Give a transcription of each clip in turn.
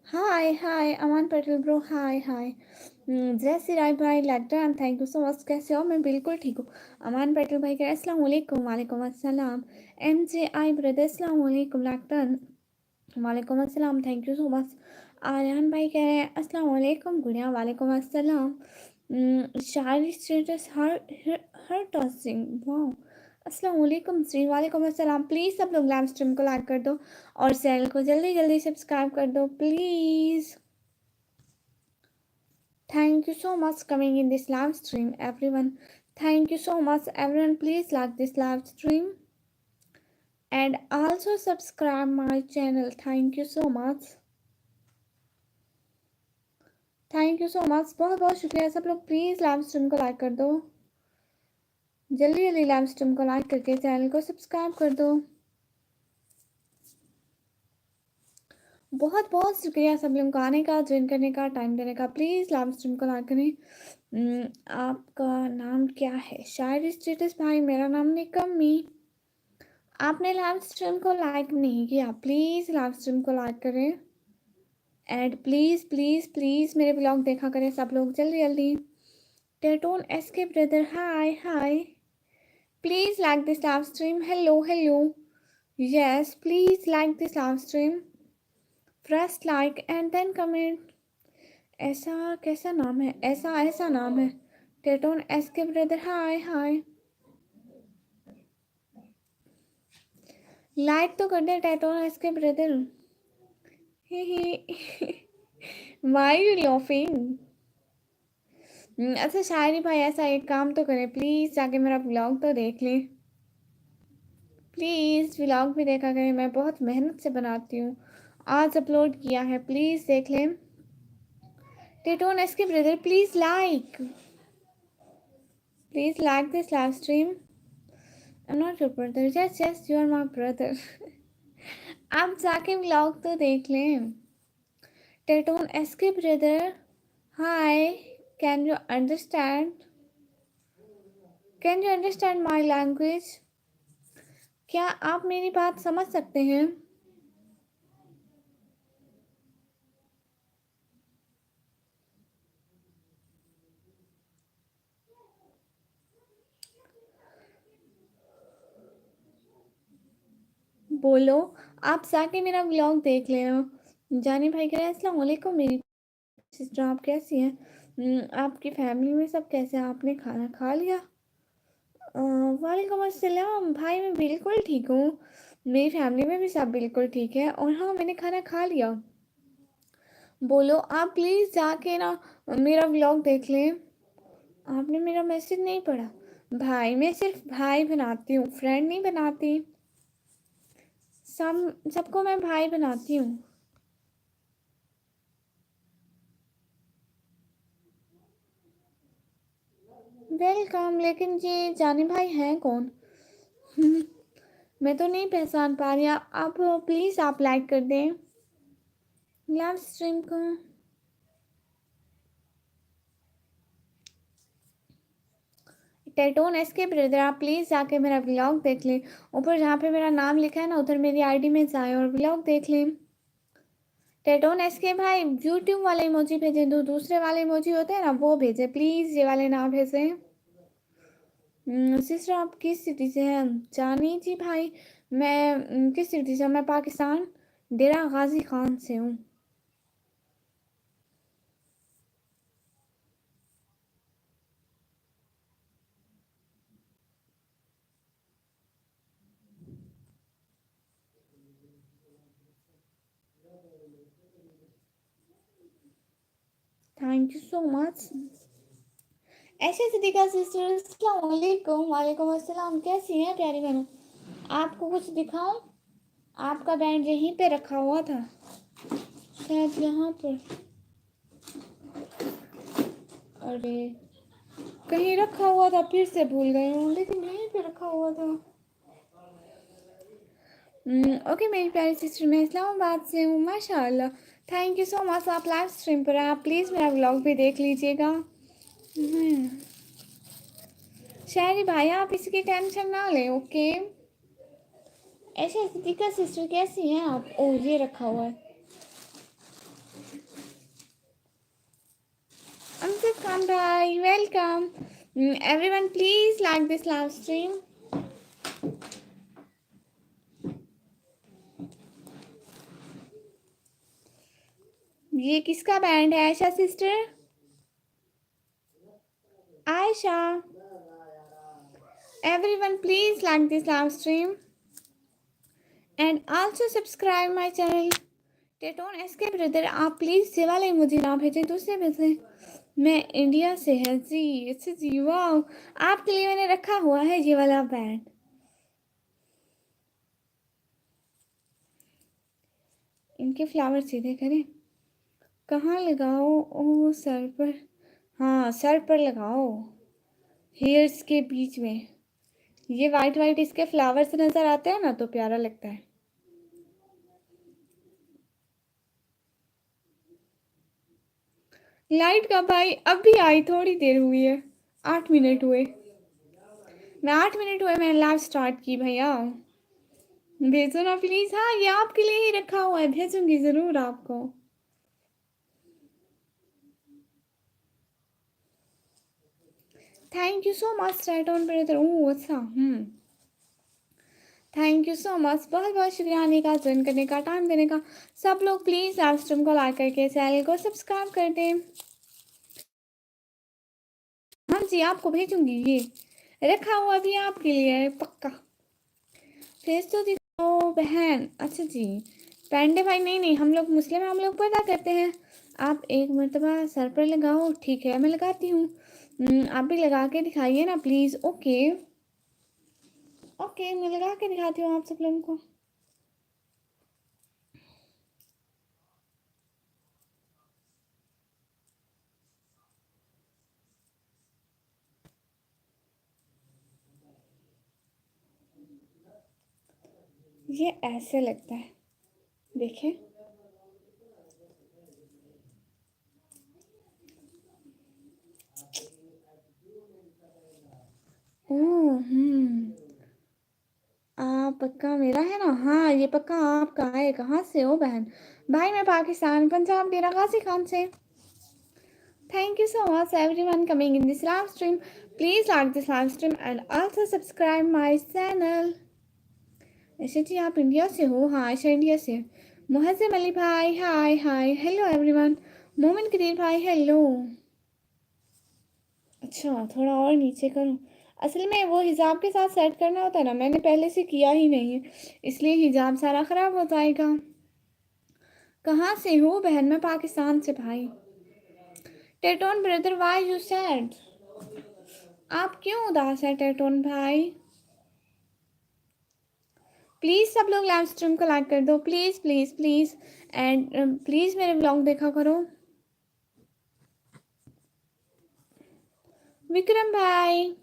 हाय हाय अमान Patel bro, हाय हाय। जय श्री राय भाई, लैक्टन, thank you so much. कैसे हो? मैं बिल्कुल ठीक हूँ। अमान पटेल भाई कह अस्सलाम वालेकुम। वालेकुम अस्सलाम। एम जे आई ब्रदर अस्सलाम वालेकुम। लैक्टन वालेकुम अस्सलाम, thank you so much. Aryan भाई कह रहे हैं अस्सलाम वालेकुम। गुड़िया वालेकुम अस्सलाम। शायरी स्टेटस हर हर टॉसिंग, वाह। अस्सलाम वालेकुम श्री, वालेकुम अस्सलाम। प्लीज़ सब लोग लाइव स्ट्रीम को लाइक कर दो और चैनल को जल्दी जल्दी सब्सक्राइब कर दो please. Thank you so much coming in this live stream, everyone. Thank you so much, everyone. Please like this live stream and also subscribe my channel. Thank you so much. Thank you so much, बहुत बहुत शुक्रिया सब लोग। Please live stream को like कर दो, जल्दी जल्दी लाइव स्ट्रीम को लाइक करके चैनल को सब्सक्राइब कर दो। बहुत बहुत शुक्रिया सब लोगों का आने का, ज्वाइन करने का, टाइम देने का। प्लीज़ लाइव स्ट्रीम को लाइक करें। आपका नाम क्या है? शायरी स्टेटस भाई, मेरा नाम निकम्मी। आपने लाइव स्ट्रीम को लाइक नहीं किया, प्लीज़ लाइव स्ट्रीम को लाइक करें एंड प्लीज़ प्लीज़ प्लीज़ मेरे ब्लॉग देखा करें सब लोग जल्दी जल्दी। टेटोन S K brother, hi hi. Please like this live stream. Hello hello, yes please like this live stream. First like and then comment. ऐसा कैसा नाम है? ऐसा ऐसा नाम है। टेटोन S K brother, hi hi. Like तो कर दे टेटोन S K brother. Why are you laughing? अच्छा शायरी भाई, ऐसा एक काम तो करें प्लीज़, जाके मेरा ब्लॉग तो देख लें प्लीज़। ब्लॉग भी देखा करें, मैं बहुत मेहनत से बनाती हूँ। आज अपलोड किया है, प्लीज़ देख लें। टेटोन S K brother, please like this live stream. I am not your brother, just just you are my brother. आप जाके ब्लॉग तो देख लें। टेटोन S K brother, hi. Can you understand my language? क्या आप मेरी बात समझ सकते हैं? बोलो, आप जाके मेरा व्लॉग देख लेना। जानी भाई कह रहे हैं अस्सलाम वालेकुम मेरी सिस्टर, आप कैसी हैं? आपकी फैमिली में सब कैसे हैं? आपने खाना खा लिया? वालेकुम अस्सलाम भाई, मैं बिल्कुल ठीक हूँ। मेरी फैमिली में भी सब बिल्कुल ठीक है और हाँ, मैंने खाना खा लिया। बोलो, आप प्लीज़ जाके ना मेरा व्लॉग देख लें। आपने मेरा मैसेज नहीं पढ़ा भाई, मैं सिर्फ भाई बनाती हूँ, फ्रेंड नहीं बनाती। सबको मैं भाई बनाती हूँ। वेलकम, लेकिन ये जाने भाई हैं कौन? मैं तो नहीं पहचान पा रही। आप प्लीज़ आप लाइक कर दें लाइव स्ट्रीम को। टेटोन एस के ब्रदर, आप प्लीज़ जाके मेरा व्लॉग देख लें। ऊपर जहाँ पे मेरा नाम लिखा है ना, उधर मेरी आईडी में जाए और व्लॉग देख लें। टेटोन एस के भाई, यूट्यूब वाले इमोजी भेजें, दूसरे वाले इमोजी होते हैं ना, वो भेजें प्लीज़, ये वाले ना भेजें। सिस्टर आप किस सिटी से हैं? जानी जी भाई, मैं किस सिटी से? मैं पाकिस्तान डेरा गाजी खान से हूँ। Thank you so much. ऐसे सिद्दीक़ा सिस्टर, अस्सलाम वालेकुम। वालेकुम अस्सलाम, कैसी हैं प्यारी बहनों? आपको कुछ दिखाऊं? आपका बैंड यहीं पे रखा हुआ था, शायद यहाँ पर। अरे, कहीं रखा हुआ था, फिर से भूल गई हूँ, लेकिन यहीं पे रखा हुआ था। ओके मेरी प्यारी सिस्टर, मैं इस्लामाबाद से हूँ। माशाल्लाह, थैंक यू सो मच। आप लाइव स्ट्रीम पर हैं, आप प्लीज़ मेरा व्लॉग भी देख लीजिएगा। शायरी भाई, आप इसकी टेंशन ना लें, ओके। ऐसे सिद्दीक़ा सिस्टर कैसी हैं आप? ओ, ये रखा हुआ है। इरफान भाई welcome. Everyone please like this live stream. ये किसका बैंड है? Ayesha sister, Ayesha. Everyone please like this live stream and also subscribe my channel. टेटोन एसके ब्रदर, आप प्लीज ये वाला इमोजी ना भेजें, दूसरे भेजें। मैं इंडिया से है जी। अच्छा जी, वाह, आपके लिए मैंने रखा हुआ है ये वाला बैंड। इनके फ्लावर सीधे करें, कहाँ लगाओ? ओ सर पर, हाँ सर पर लगाओ, हेयर्स के बीच में। ये वाइट वाइट इसके फ्लावर्स नजर आते हैं ना, तो प्यारा लगता है। लाइट कब आई? अभी आई, थोड़ी देर हुई है, 8 मिनट हुए। मैं 8 मिनट हुए मैंने लाइव स्टार्ट की भैया। भेजो ना प्लीज। हाँ, ये आपके लिए ही रखा हुआ है, भेजूंगी जरूर आपको। थैंक यू सो मच रेटोन ब्रदर। ओह अच्छा, थैंक यू सो मच, बहुत बहुत शुक्रिया आने का, ज्वाइन करने का, टाइम देने का। सब लोग प्लीज लाइव स्ट्रीम को लाइक करके चैनल को सब्सक्राइब कर दें। हाँ जी, आपको भेजूंगी, ये रखा हुआ भी आपके लिए है पक्का। फेस तो दिखाओ बहन। अच्छा जी, पैंडे भाई, नहीं नहीं, हम लोग मुस्लिम हैं, हम लोग पर्दा करते हैं। आप एक मरतबा सर पर लगाओ। ठीक है, मैं लगाती हूँ। आप भी लगा के दिखाइए ना प्लीज़। ओके ओके, मैं लगा के दिखाती हूँ आप सब लोगों को। ये ऐसे लगता है, देखिए। ओह पक्का मेरा है ना? हाँ, ये पक्का आपका है। कहाँ से हो बहन? भाई मैं पाकिस्तान, पंजाब, डेरा गाजी खान से। Thank you so much everyone coming in this live stream. Please like this live stream and also subscribe my channel. ऐसे जी, आप इंडिया से हो? हाँ, आयशा इंडिया से। मुहज्जम अली भाई हाय हाय, हेलो एवरीवन। मोमिन कदीर भाई हेलो। अच्छा, थोड़ा और नीचे करूँ? असल में वो हिजाब के साथ सेट करना होता है ना, मैंने पहले से किया ही नहीं है, इसलिए हिजाब सारा ख़राब हो जाएगा। कहाँ से हो बहन? मैं पाकिस्तान से भाई। टेटोन ब्रदर वाई यू सैड? आप क्यों उदास है टेटोन भाई? प्लीज़ सब लोग लाइव स्ट्रीम को लाइक कर दो, please please please. And please मेरे व्लॉग देखा करो। विक्रम भाई,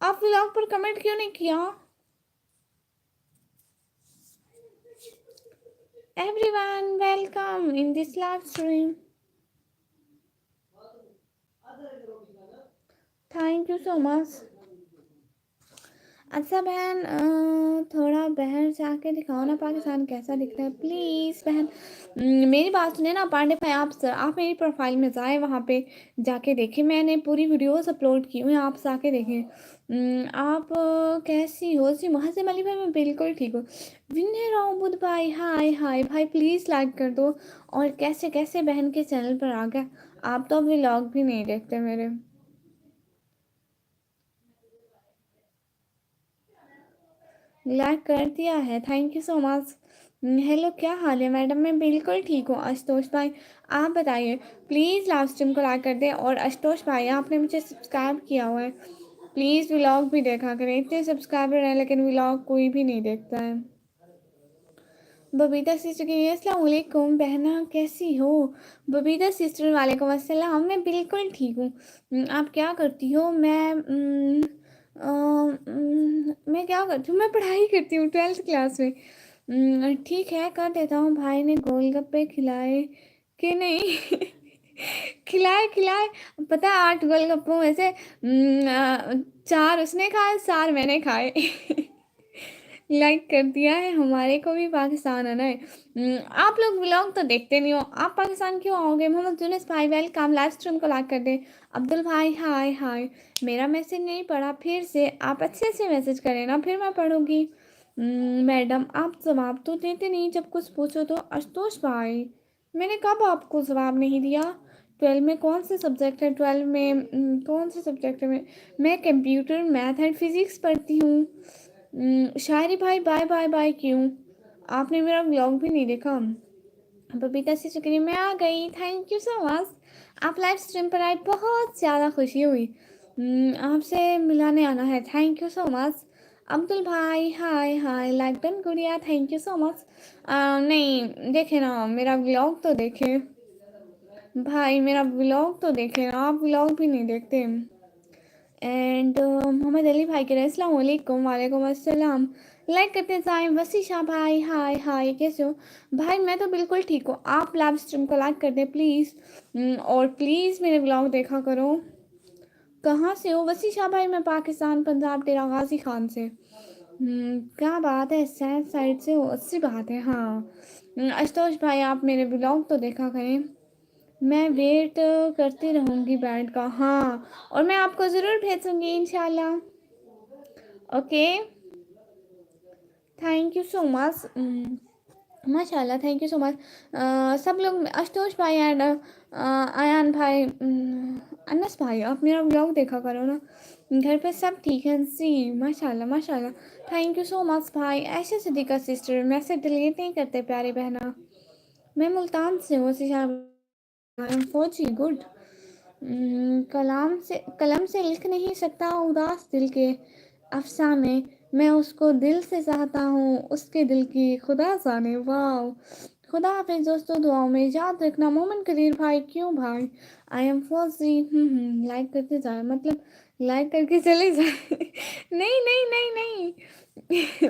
आप व्लॉग पर कमेंट क्यों नहीं किया? Everyone welcome in this live stream. Thank you so much. अच्छा बहन, थोड़ा बाहर जाके दिखाओ ना पाकिस्तान कैसा दिखता है प्लीज़ बहन। मेरी बात सुने ना पांडे भाई, आप मेरी प्रोफाइल में जाए, वहाँ पे जाके देखें, मैंने पूरी वीडियोस अपलोड की हुई हैं, आप जाके देखें। आप कैसी हो जी? मुहसिन अली भाई मैं बिल्कुल ठीक हूँ। विनय राव बुध भाई हाय हाय भाई, प्लीज़ लाइक कर दो। और कैसे कैसे बहन के चैनल पर आ गए आप? तो व्लॉग भी नहीं देखते मेरे। लाइक कर दिया है, thank you so much. Hello, क्या हाल है मैडम? मैं बिल्कुल ठीक हूँ। आशुतोष भाई, आप बताइए। प्लीज़ लाइव स्ट्रीम को लाइक कर दें। और आशुतोष भाई, आपने मुझे सब्सक्राइब किया हुआ है, प्लीज़ व्लॉग भी देखा करें। इतने सब्सक्राइबर हैं लेकिन व्लॉग कोई भी नहीं देखता है। बबीता सिस्टर की अस्सलाम वालेकुम बहना, कैसी हो? बबीता सिस्टर वालेकुम अस्सलाम, मैं बिल्कुल ठीक हूँ। आप क्या करती हो? मैं क्या करती हूँ? मैं पढ़ाई करती हूँ 12th क्लास में। ठीक है, कर देता हूँ। भाई ने गोलगप्पे खिलाए कि नहीं? खिलाए खिलाए। पता है, 8 गोलगप्पों में से 4 उसने खाए, 4 मैंने खाए। लाइक कर दिया है, हमारे को भी पाकिस्तान आना है। आप लोग व्लॉग तो देखते नहीं हो, आप पाकिस्तान क्यों आओगे? मोहम्मद यूनुस भाई वेलकम, लाइव स्ट्रीम को लाइक कर दे। अब्दुल भाई हाय हाय, मेरा मैसेज नहीं पढ़ा, फिर से आप अच्छे से मैसेज करें ना, फिर मैं पढ़ूंगी। मैडम आप जवाब तो देते नहीं जब कुछ पूछो तो। आशुतोष भाई मैंने कब आपको जवाब नहीं दिया? 12 में कौन से सब्जेक्ट है? 12 में कौन से सब्जेक्ट है? मैं कंप्यूटर मैथ एंड फिजिक्स पढ़ती हूँ। शायरी भाई बाय बाय बाय क्यों? आपने मेरा व्लॉग भी नहीं देखा। बबीता से शुक्रिया, मैं आ गई, थैंक यू सो मच। आप लाइव स्ट्रीम पर आए, बहुत ज़्यादा खुशी हुई। आपसे मिलाने आना है, thank you so much. Abdul भाई हाय हाय, लाइक डन गुड़िया, थैंक यू सो मच। नहीं देखे ना मेरा व्लॉग तो देखे भाई, मेरा व्लॉग तो देखे ना, आप व्लॉग भी नहीं देखते। एंड मोहम्मद अली भाई कह रहे हैं अस्सलाम वालेकुम। वालेकुम अस्सलाम। लाइक करते जाएं। वसीशा भाई हाय हाय, कैसे हो भाई? मैं तो बिल्कुल ठीक हूँ। आप लाइव स्ट्रीम को लाइक कर दें प्लीज़, और प्लीज़ मेरे ब्लॉग देखा करो। कहाँ से हो वसीशा भाई? मैं पाकिस्तान पंजाब डेरा गाजी खान से। क्या बात है, सैड साइड से हो? अच्छी बात है। हाँ आशुतोष भाई आप मेरे ब्लॉग तो देखा करें, मैं वेट करती रहूँगी बैंड का। हाँ और मैं आपको ज़रूर भेजूँगी इंशाल्लाह। Okay thank you so much. माशाल्लाह थैंक यू सो मच। सब लोग आशुतोष भाई एंड आयान भाई, अनस भाई आप मेरा ब्लॉग देखा करो ना। घर पे सब ठीक है जी? माशाल्लाह माशाल्लाह, थैंक यू सो मच भाई। ऐसे सिद्दीका सिस्टर मैसेज डिलीट नहीं करते प्यारी बहना। मैं मुल्तान से हूँ फौजी गुड। कलम से लिख नहीं सकता उदास दिल के अफसाने, मैं उसको दिल से चाहता हूँ, उसके दिल की खुदा जाने। वाह, खुदा हाफिज दोस्तों, दुआओं में याद रखना। मोमिन करीर भाई क्यों भाई? आई एम फौजी। लाइक करते जाए मतलब लाइक करके चले जाए। नहीं नहीं नहीं नहीं।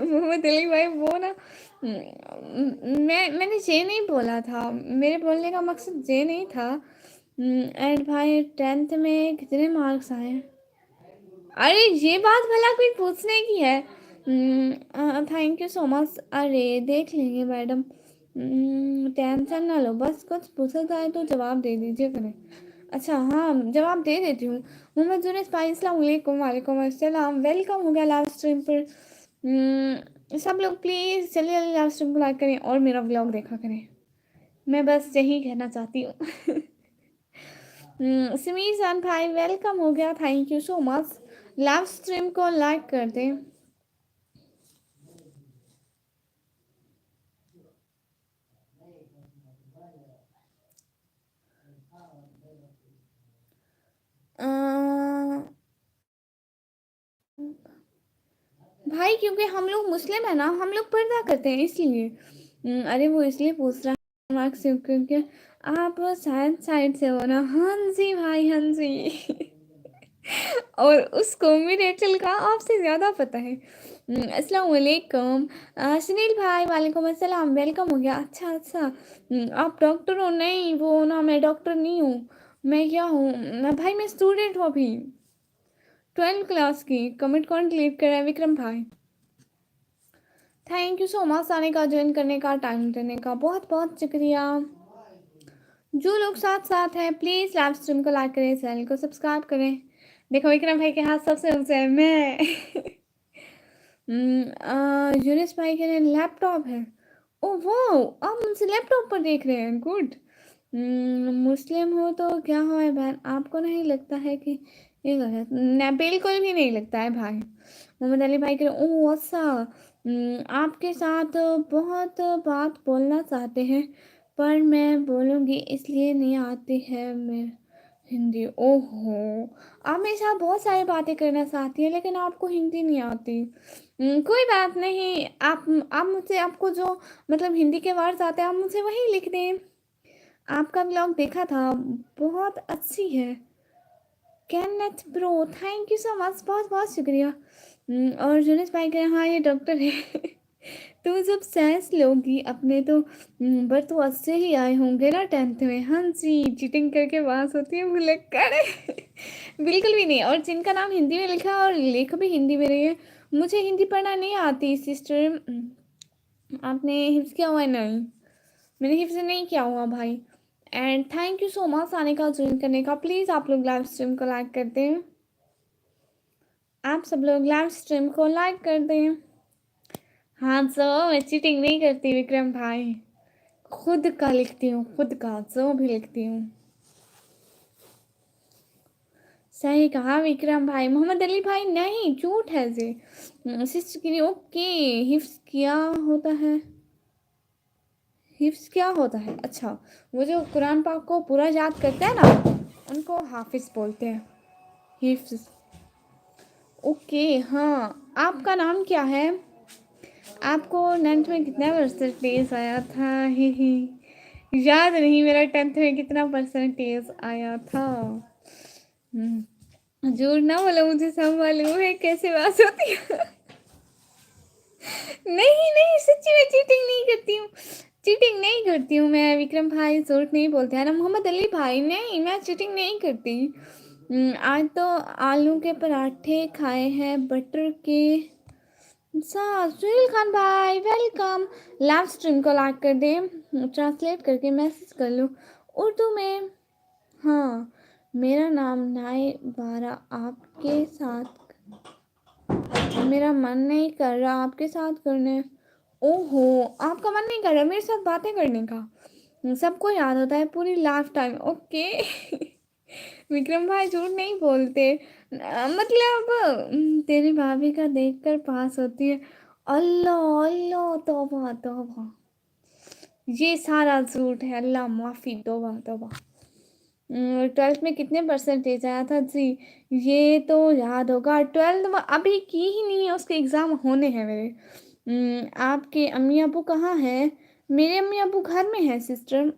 मोहम्मद अली भाई वो ना, मैंने ये नहीं बोला था, मेरे बोलने का मकसद ये नहीं था। एंड भाई 10th में कितने मार्क्स आए? अरे ये बात भला कोई पूछने की है? Thank you so much. अरे देख लेंगे मैडम, टेंशन ना लो, बस कुछ पूछा जाए तो जवाब दे दीजिए करें। अच्छा हाँ जवाब दे देती हूँ। मोहम्मद यूनुस भाई अस्सलाम वालेकुम। वालेकुम अस्सलाम, वेलकम हो गया लाइव स्ट्रीम पर। सब लोग प्लीज़ चलिए लाइव स्ट्रीम को लाइक करें और मेरा व्लॉग देखा करें, मैं बस यही कहना चाहती हूँ। समीर जान भाई वेलकम हो गया, thank you so much. Live stream को लाइक कर दें। अ, भाई क्योंकि हम लोग मुस्लिम है ना, हम लोग पर्दा करते हैं इसलिए। अरे वो इसलिए पूछ रहा है मार्क्स क्योंकि आप शायद साइड से हो ना। हाँ जी भाई हाँ जी। और उसको मिरेकल का आपसे ज़्यादा पता है। अस्सलाम वालेकुम। सुनील भाई वालेकुम अस्सलाम, वेलकम हो गया। अच्छा अच्छा, आप डॉक्टर हो? नहीं वो ना, मैं डॉक्टर नहीं हूँ। मैं क्या हूँ भाई, मैं स्टूडेंट हूँ अभी 12th क्लास की। कमिट कौन डिलीट कर रहा है? विक्रम भाई थैंक यू सो मच आने का, ज्वाइन करने का, टाइम देने का, बहुत बहुत शुक्रिया। जो लोग साथ साथ हैं प्लीज़ लाइव स्ट्रीम को लाइक करें, चैनल को सब्सक्राइब करें। देखो विक्रम भाई के हाथ सबसे ऊंचे है मैं। यूनिस भाई के लिए लैपटॉप है। ओ वो आप मुझसे लैपटॉप पर देख रहे हैं, गुड। मुस्लिम हो तो क्या हुआ है बहन, आपको नहीं लगता है कि ये गलत? न बिल्कुल भी नहीं लगता है भाई। मोहम्मद अली भाई के ओ अच्छा, आपके साथ बहुत बात बोलना चाहते हैं पर मैं बोलूँगी इसलिए नहीं आती है मैं हिंदी। ओहो, आप मेरे साथ बहुत सारी बातें करना चाहती हैं लेकिन आपको हिंदी नहीं आती। कोई बात नहीं, आप मुझसे, आपको जो मतलब हिंदी के वर्ड्स आते हैं आप मुझसे वही लिख दें। आपका ब्लॉग देखा था, बहुत अच्छी है। Kenneth bro thank you so much, बहुत बहुत शुक्रिया। और जुनेश भाई कह रहे हैं हाँ ये डॉक्टर है। तुम जब साइंस लोगी अपने तो बट तो अच्छे ही आए होंगे ना 10th में। हाँ जी चीटिंग करके पास होती है भुलक्कड़। बिल्कुल भी नहीं, और जिनका नाम हिंदी में लिखा और लिख भी हिंदी में रही है मुझे हिंदी पढ़ना नहीं आती सिस्टर। आपने हिफ्ज़ किया हुआ है? नहीं, मैंने हिफ्ज़ नहीं किया हुआ भाई। And thank you so much आने का, ज्वाइन करने का। प्लीज़ आप लोग लाइव स्ट्रीम को लाइक कर दें। आप सब लोग लाइव स्ट्रीम को लाइक कर दें। हाँ सो मैं चीटिंग नहीं करती विक्रम भाई, खुद का लिखती हूँ, खुद का जो भी लिखती हूँ। सही कहा विक्रम भाई। मोहम्मद अली भाई नहीं, झूठ है जी। सिस्टर के लिए ओके। हिफ्स किया होता है? हिफ्स क्या होता है? अच्छा, वो जो कुरान पाक को पूरा याद करते हैं ना, उनको हाफिज बोलते हैं, हिफ्स। ओके हाँ, आपका नाम क्या है? आपको 9th में कितना परसेंटेज आया था? ही याद नहीं मेरा 10th में कितना परसेंटेज आया था। झूठ ना बोलो, मुझे सब मालूम है कैसे बात होती है। नहीं नहीं, सच्ची में चीटिंग नहीं करती हूँ, चीटिंग नहीं करती हूँ मैं विक्रम भाई, झूठ नहीं बोलते हैं ना मोहम्मद अली भाई। नहीं, मैं चीटिंग नहीं करती। आज तो आलू के पराठे खाए हैं बटर के साथ। सुहेल खान भाई वेलकम। लाइव स्ट्रीम को लाइक कर दे, ट्रांसलेट करके मैसेज कर लो उर्दू में। हाँ, मेरा नाम नाय बारा, आपके साथ मेरा मन नहीं कर रहा आपके साथ करने। ओहो, आपका मन नहीं कर रहा मेरे साथ बातें करने का? सबको याद होता है पूरी लाइफ टाइम। ओके। विक्रम भाई झूठ नहीं बोलते। मतलब तेरी भाभी का देखकर पास होती है। अल्लाह अल्लाह, तौबा तौबा, ये सारा झूठ है, अल्लाह माफ़ी, तौबा तौबा। 12th में कितने परसेंटेज आया था जी? ये तो याद होगा। 12th में अभी की ही नहीं है, उसके एग्ज़ाम होने हैं मेरे। आपके अम्मी अबू कहाँ हैं? मेरे अम्मी अबू घर में हैं सिस्टर।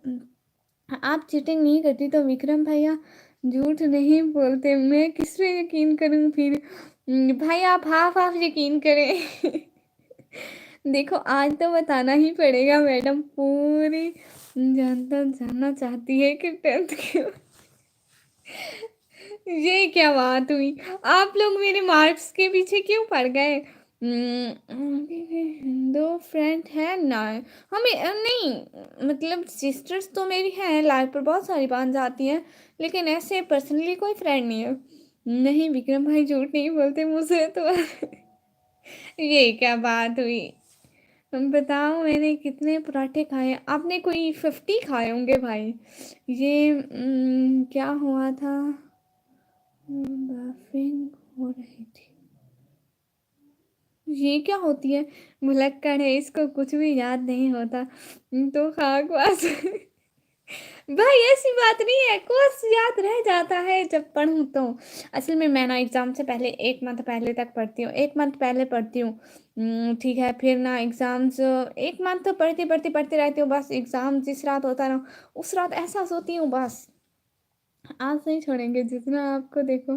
आप चीटिंग नहीं करती तो विक्रम भैया झूठ नहीं बोलते, मैं किस पे यकीन करूँ फिर? भाई आप हाफ हाफ यकीन करें। देखो आज तो बताना ही पड़ेगा, मैडम पूरी जानना चाहती है कि 10th के ये क्या बात हुई? आप लोग मेरे मार्क्स के पीछे क्यों पड़ गए? दो फ्रेंड है ना हमें? नहीं, मतलब सिस्टर्स तो मेरी हैं, लाइफ पर बहुत सारी बात जाती हैं, लेकिन ऐसे पर्सनली कोई फ्रेंड नहीं है। नहीं विक्रम भाई झूठ नहीं बोलते मुझे तो। ये क्या बात हुई? बताओ मैंने कितने पराठे खाए? आपने कोई 50 खाए होंगे भाई। ये क्या हुआ था? बर्फिंग हो रही थी। ये क्या होती है? भुलक्कड़ है, इसको कुछ भी याद नहीं होता तो खाकवास। भाई ऐसी बात नहीं है, कोर्स याद रह जाता है जब पढ़ूँ तो। असल में मैं ना एग्ज़ाम से पहले 1 मंथ पहले तक पढ़ती हूँ, 1 मंथ पहले पढ़ती हूँ। ठीक है, फिर ना एग्ज़ाम्स 1 मंथ तो पढ़ती रहती हूँ, बस एग्ज़ाम जिस रात होता है ना, उस रात ऐसा सोती हूँ बस। आज नहीं छोड़ेंगे जितना आपको देखो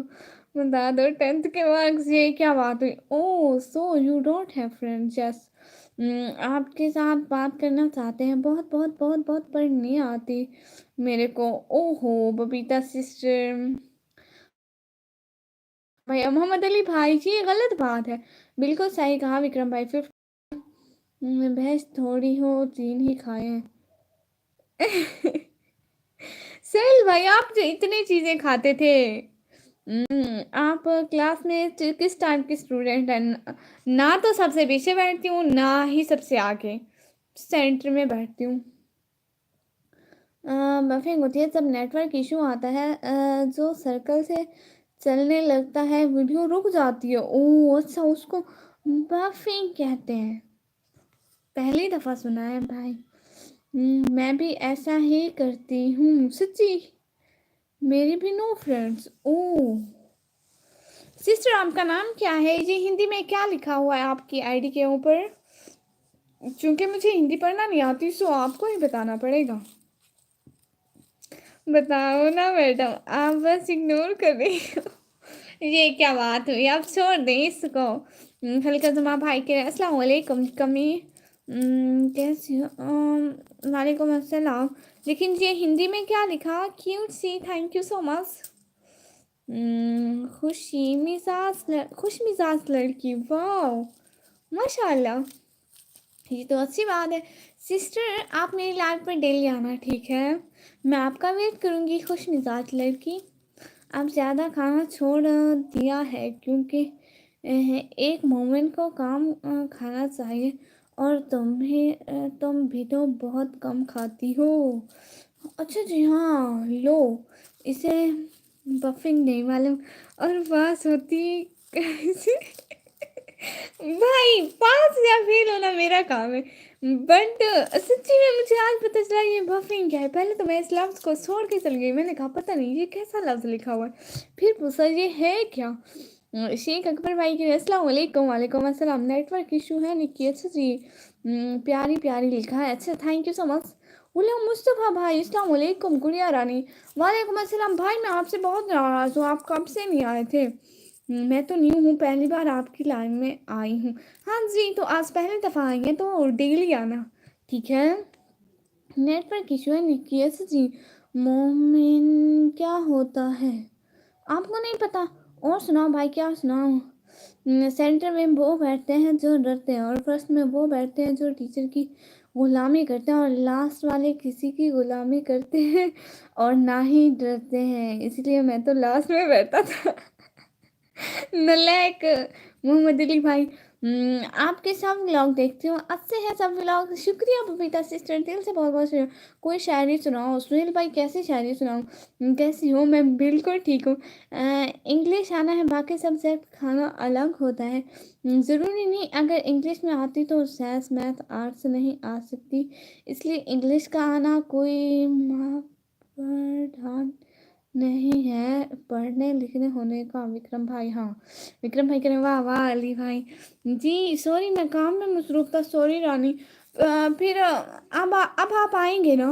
बता दो 10th के मार्क्स। ये क्या बात हुई? Oh so you don't have friends? Yes, आपके साथ बात करना चाहते हैं, बहुत बहुत बहुत बहुत, पर नहीं आती मेरे को। ओहो बबीता सिस्टर, भैया मोहम्मद अली भाई जी, ये गलत बात है। बिल्कुल सही कहा विक्रम भाई। फिर भैंस थोड़ी हो, 3 ही खाए हैं। सहेल भाई आप जो इतनी चीजें खाते थे। आप क्लास में किस टाइप की स्टूडेंट हैं? ना तो सबसे पीछे बैठती हूँ, ना ही सबसे आगे, सेंटर में बैठती हूँ। बफिंग होती है जब नेटवर्क इशू आता है, जो सर्कल से चलने लगता है वीडियो रुक जाती है। ओह अच्छा, उसको बफिंग कहते हैं, पहली दफ़ा सुना है भाई। मैं भी ऐसा ही करती हूँ सच्ची, मेरी भी नो फ्रेंड्स। ओह सिस्टर, आपका नाम क्या है? ये हिंदी में क्या लिखा हुआ है आपकी आईडी के ऊपर? क्योंकि मुझे हिंदी पढ़ना नहीं आती, सो आपको ही बताना पड़ेगा। बताओ ना मैडम, आप बस इग्नोर कर रही हो। ये क्या बात हुई? आप छोड़ दें इसको। हल्का जुमा भाई के अस्सलाम वालेकुम कमी। कैसी हो? वालेकुम अस्सलाम। लेकिन ये हिंदी में क्या लिखा? क्यूट सी, थैंक यू सो मच। खुश मिजाज लड़की, वाह माशाल्लाह, ये तो अच्छी बात है। सिस्टर आप मेरी लाइफ पर डेली आना, ठीक है? मैं आपका वेट करूँगी खुश मिजाज लड़की। अब ज़्यादा खाना छोड़ दिया है क्योंकि एक मोमेंट को काम खाना चाहिए। और तुम भी तो बहुत कम खाती हो। अच्छा जी हाँ, लो इसे बफिंग नहीं मालूम और पास होती कैसे? भाई पास या फेल होना मेरा काम है, बट सच्ची में मुझे आज पता चला ये बफिंग क्या है। पहले तो मैं इस लफ्ज़ को छोड़ के चल गई, मैंने कहा पता नहीं ये कैसा लफ्ज़ लिखा हुआ है। फिर पूछा ये है क्या। शेख अकबर भाई के अस्सलाम वालेकुम। वालेकुम अस्सलाम। नेटवर्क इशू है निकी। अच्छा जी, प्यारी प्यारी लिखा है, अच्छा थैंक यू सो मच। गुलाम मुस्तफ़ा भाई अस्सलाम वालेकुम। गुड़िया रानी वालेकुम अस्सलाम। भाई मैं आपसे बहुत नाराज़ हूँ, आप कब से नहीं आए थे? मैं तो न्यू हूँ, पहली बार आपकी लाइन में आई हूँ। हाँ जी, तो आज पहली दफ़ा आई हैं तो डेली आना, ठीक है? नेटवर्क इशू है निकी। अच्छा जी, मोमिन क्या होता है आपको नहीं पता? और सुनाओ भाई, क्या सुनाओ? सेंटर में वो बैठते हैं जो डरते हैं, और फर्स्ट में वो बैठते हैं जो टीचर की गुलामी करते हैं, और लास्ट वाले किसी की गुलामी करते हैं और ना ही डरते हैं। इसलिए मैं तो लास्ट में बैठा था। नलायक मोहम्मद अली भाई। आपके सब व्लॉग देखती हूँ, अच्छे हैं सब व्लॉग। शुक्रिया बबीता सिस्टर, दिल से बहुत बहुत शुक्रिया। कोई शायरी सुनाओ। सुहेल भाई कैसी शायरी सुनाऊँ? कैसी हो? मैं बिल्कुल ठीक हूँ। इंग्लिश आना है, बाकी सब्जेक्ट खाना अलग होता है। ज़रूरी नहीं अगर इंग्लिश में आती तो साइंस मैथ आर्ट्स नहीं आ सकती, इसलिए इंग्लिश का आना कोई मापदंड नहीं है पढ़ने लिखने होने का। विक्रम भाई, हाँ विक्रम भाई कह रहे हैं, वाह वाह अली भाई जी। सॉरी मैं काम में मसरूफ था, सॉरी रानी। फिर अब आप आएंगे ना?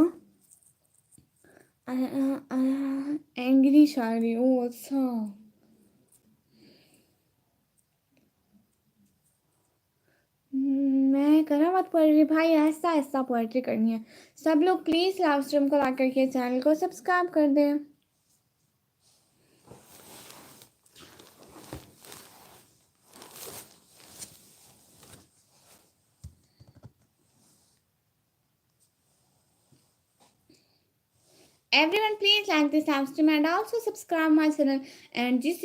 एंग्री शायरी, ओ अच्छा। मैं करा मत पोएट्री भाई, ऐसा ऐसा पोएट्री करनी है। सब लोग प्लीज़ लाइव स्ट्रीम को ला करके चैनल को सब्सक्राइब कर दें। Everyone please like this live stream and also subscribe my channel। and जिस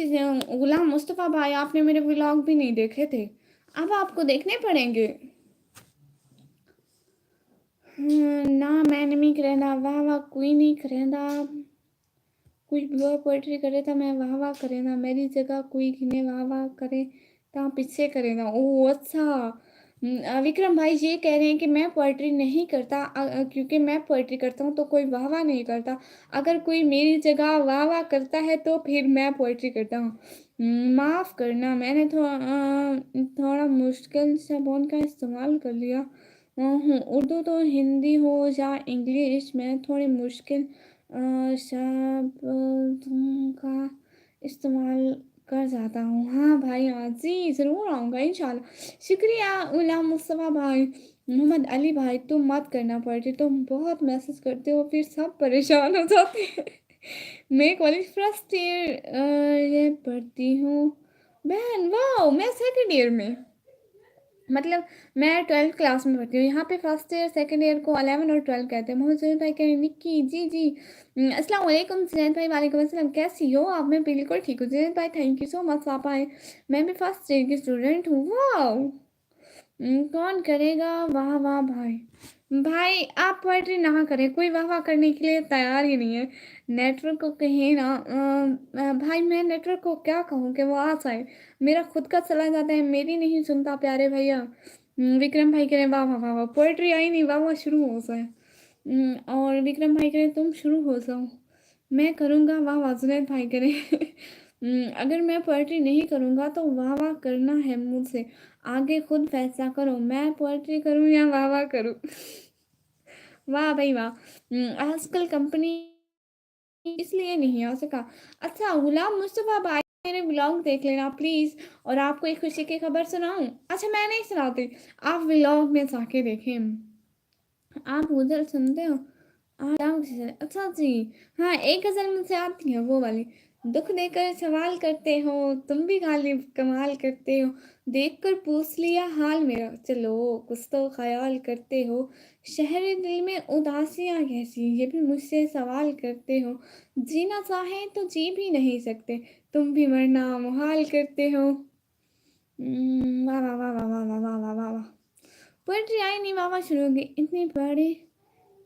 गुलाम मुस्तफ़ा भाई, आपने मेरे व्लॉग भी नहीं देखे थे, अब आपको देखने पड़ेंगे। ना मैंने नहीं करेंदा, वाह वाह कोई नहीं करेंदा। कोई बुआ पोइट्री करे था मैं वाह वाह करेंदा, मेरी जगह कोई किने वाह वाह करे ता पीछे करेंदा। ओह अच्छा। विक्रम भाई ये कह रहे हैं कि मैं पोइट्री नहीं करता, क्योंकि मैं पोइट्री करता हूँ तो कोई वाह वाह नहीं करता। अगर कोई मेरी जगह वाह वाह करता है तो फिर मैं पोइट्री करता हूँ। माफ़ करना, मैंने थोड़ा मुश्किल शब्दों का इस्तेमाल कर लिया हूँ। उर्दू तो हिंदी हो या इंग्लिश में थोड़ी मुश्किल शब्दों का इस्तेमाल कर जाता हूँ। हाँ भाई, हाँ जी ज़रूर आऊँगा इंशाल्लाह। शुक्रिया गुलाम मुस्तफ़ा भाई। मोहम्मद अली भाई तुम मत करना पड़ती, तुम बहुत मैसेज करते हो फिर सब परेशान हो जाते हैं। मैं कॉलेज फर्स्ट ईयर ये पढ़ती हूँ बहन। वाह, मैं सेकंड ईयर में, मतलब मैं 12th क्लास में पढ़ती हूँ। यहाँ पे फर्स्ट ईयर सेकंड ईयर को 11 और 12 कहते हैं। मोहम्मद जुनैद भाई कह रहे हैं निक्की जी जी। अस्सलाम वालेकुम जुनैद भाई। वालेकुम अस्सलाम, कैसी हो आप? मैं बिल्कुल ठीक हूँ जुनैद भाई, थैंक यू सो मच आप आए। मैं भी फर्स्ट ईयर की स्टूडेंट हूँ। वाह, कौन करेगा वाह वाह भाई? भाई आप पोएट्री ना करें, कोई वाह वाह करने के लिए तैयार ही नहीं है। नेटवर्क को कहीं ना भाई मैं नेटवर्क को क्या कहूँ कि वो आ जाए, मेरा खुद का चला जाता है, मेरी नहीं सुनता प्यारे भैया। विक्रम भाई कह रहे हैं वाह वाह वाह वाह, पोएट्री आई नहीं, वाह वाह शुरू हो जाए। और विक्रम भाई कह रहे हैं तुम शुरू हो जाओ, मैं करूँगा वाह वाह। जुनैद भाई कह रहे हैं अगर मैं पोएट्री नहीं करूँगा तो वाह वाह करना है मुझसे, आगे खुद फैसला करो, मैं पोएट्री करूँ या वाह वाह करूँ। वाह भाई वाह। आजकल कंपनी इसलिए नहीं आ सका। अच्छा गुलाम मुस्तफ़ा भाई, मेरे व्लॉग देख लेना प्लीज़। और आपको एक खुशी की खबर सुनाऊँ? अच्छा मैं नहीं सुनाती, आप व्लॉग में जाके देखें। आप उधर सुनते हो? अच्छा जी, हाँ एक गज़ल मुझसे आती है वो वाली। दुख देकर सवाल करते हो, तुम भी गालिब कमाल करते हो। देखकर पूछ लिया हाल मेरा, चलो कुछ तो ख्याल करते हो। शहर दिल में उदासियां कैसी, ये भी मुझसे सवाल करते हो। जीना चाहे तो जी भी नहीं सकते, तुम भी मरना मुहाल करते हो। वाह वाह वाह वाह वाह वाह वाह वाह वाह वाह। पोएट्री आई नहीं, वाह वाह शुरू हो गई। इतनी बड़ी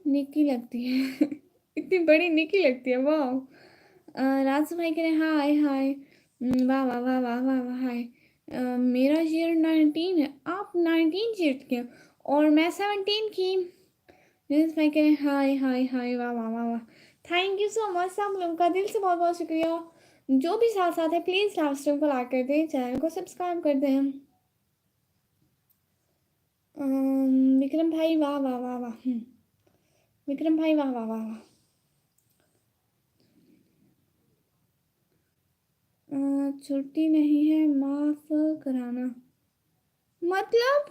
निकी लगती है इतनी बड़ी निकी लगती है, वाह। राजू भाई कह रहे हैं हाय हाय। वाह वाह वाह वाह वाह वाह हाय। मेरा ईयर 19 है, आप 19 ईयर के हो, और मैं 17 की। नीरज भाई कह रहे हैं हाय हाय हाय, वाह वाह वाह वाह। थैंक यू सो मच, सब लोगों का दिल से बहुत बहुत शुक्रिया। जो भी साथ साथ है प्लीज़ लाइव स्ट्रीम को लाइक कर दें, चैनल को सब्सक्राइब कर दें। विक्रम भाई वाह वाह वाह वाह। विक्रम भाई वाह वाह वाह वाह। छुट्टी नहीं है माफ कराना, मतलब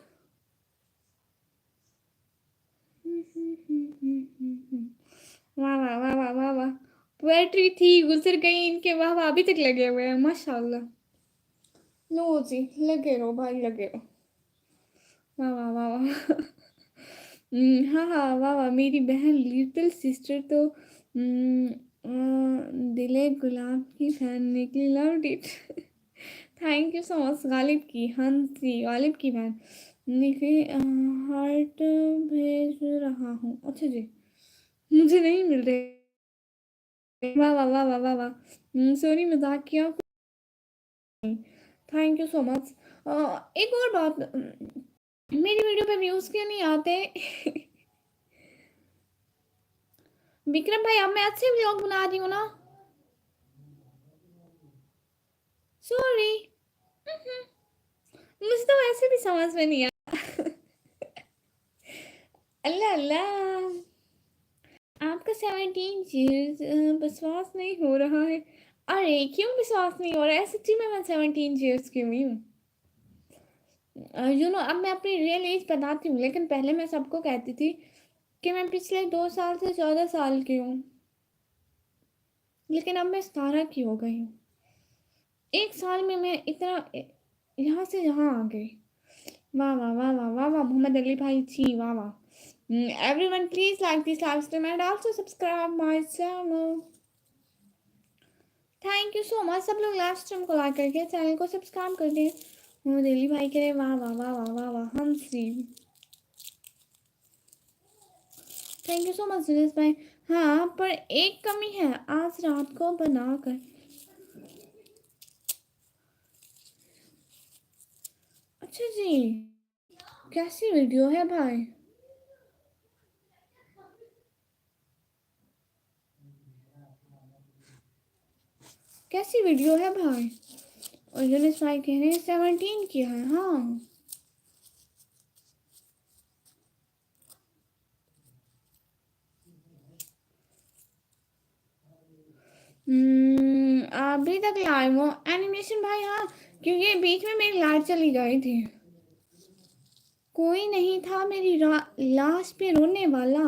वाह वाह वाह वाह वाह वाह। पोएट्री थी, गुजर गई, इनके वाह वाह अभी तक लगे हुए हैं, माशाल्लाह। लो जी, लगे रहो भाई, लगे रहो। वाह वाह वाह वाह हाँ हाँ वाह वाह। मेरी बहन लिटिल सिस्टर तो दिले गुलाब की फैन निकली, love it thank you so much. Ghalib की, हाँ जी गालिब की बहन निकली। हार्ट भेज रहा हूँ, अच्छा जी, मुझे नहीं मिल रहे। वाह वाह वाह वाह वाह वाह। सॉरी मजाक किया। Thank you so much. एक और बात, मेरी वीडियो पे व्यूज क्यों नहीं आते विक्रम भाई, अब मैं अच्छे व्लॉग बना रही हूँ ना, सॉरी। मुझे तो वैसे भी समझ में नहीं आया अल्लाह अल्लाह। आपका 17 चीज विश्वास नहीं हो रहा है। अरे क्यों विश्वास नहीं हो रहा है, सच्ची में मैं 17 ईयर्स की हुई हूँ। अब मैं अपनी रियल एज बताती हूँ, लेकिन पहले मैं सबको कहती थी कि मैं पिछले 2 साल से 14 साल की हूँ, लेकिन अब मैं 17 की हो गई हूँ। 1 साल में मैं इतना यहाँ से यहाँ आ गई। वाह वाह वाह वाह वाह वाह। मोहम्मद अली भाई जी, वाह वाह। Everyone please like this live stream and also subscribe my channel. Thank you so much, सब लोग लाइव स्ट्रीम को लाइक करके चैनल को सब्सक्राइब कर दें। मोहम्मद अली भाई कह रहे वाह वाह वाह वाह वाह वाह, हम सी। Thank you so much Suresh भाई। हाँ पर एक कमी है, आज रात को बनाकर। अच्छा जी, कैसी वीडियो है भाई? कैसी वीडियो है भाई? और यूनिस भाई कह रहे हैं 17 की है, हाँ। अभी तक लाइव हो एनिमेशन भाई, हाँ, क्योंकि बीच में मेरी लाइट चली गई थी। कोई नहीं था मेरी लाश पे रोने वाला,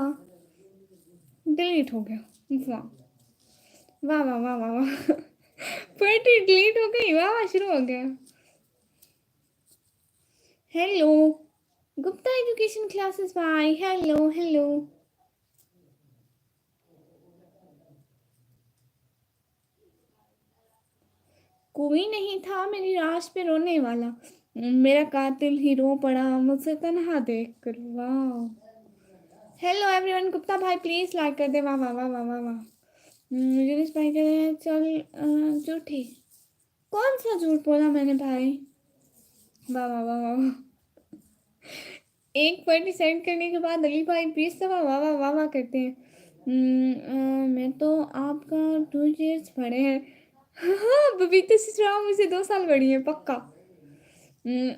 डिलीट हो गया। वाह वाह वाह वाह वाह वाह पोएट्री डिलीट हो गई, वाह वाह शुरू हो गया। हेलो गुप्ता एजुकेशन क्लासेस भाई, हेलो हेलो। कोई नहीं था मेरी लाश पे रोने वाला, मेरा कातिल ही रो पड़ा मुझसे तन्हा देख कर। वाह। हेलो एवरीवन, गुप्ता भाई प्लीज लाइक कर दे। वाह वाह वाह वाह वाह वाह। यूनिस भाई कह रहे हैं चल झूठी। कौन सा झूठ बोला मैंने भाई? वाह वाह वाह वाह वाह। एक पॉइंट सेंड करने के बाद अली भाई 20 दफा वाह वाह वाह वाह करते हैं। मैं तो आपका 2 years बड़े हैं हाँ बबीता सिसरा मुझे 2 साल बड़ी है पक्का।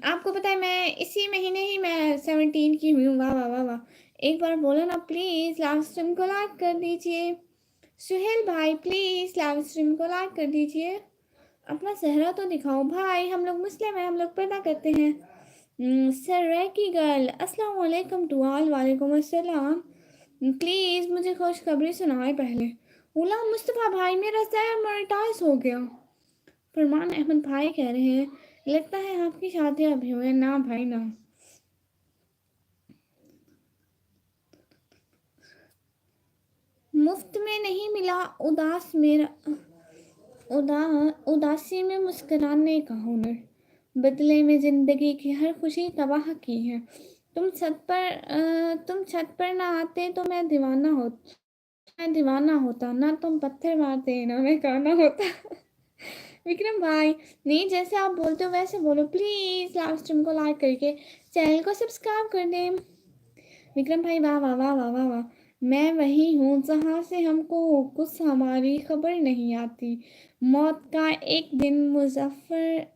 आपको पता है मैं इसी महीने ही मैं 17 की हुई हूँ। वाह वाह वाह वाह। एक बार बोलो ना प्लीज, लाइव स्ट्रीम को लाइक कर दीजिए। सुहेल भाई प्लीज लाइव स्ट्रीम को लाइक कर दीजिए। अपना चेहरा तो दिखाओ भाई, हम लोग मुस्लिम हैं, हम लोग पैदा करते हैं। सर की गर्ल अस्सलाम वालेकुम टू ऑल, वालेकुम अस्सलाम। प्लीज़ मुझे खुशखबरी सुनाए पहले। गुलाम मुस्तफ़ा भाई मेरा शेयर मोनेटाइज हो गया। फरमान अहमद भाई कह रहे हैं लगता है आपकी शादी अभी हुई है। ना भाई ना। मुफ्त में नहीं मिला उदासी में मुस्कुराने का हुनर। बदले में जिंदगी की हर खुशी तबाह की है। तुम छत पर ना आते तो मैं दीवाना होता। ना तुम पत्थर मारते ना मैं गाना होता। विक्रम भाई नहीं, जैसे आप बोलते हो वैसे बोलो प्लीज। लाइव स्ट्रीम को लाइक करके चैनल को सब्सक्राइब कर दें। विक्रम भाई वाह वाह वाह वाह वाह वाह। मैं वही हूँ जहाँ से हमको कुछ हमारी खबर नहीं आती। मौत का एक दिन मुजफ्फर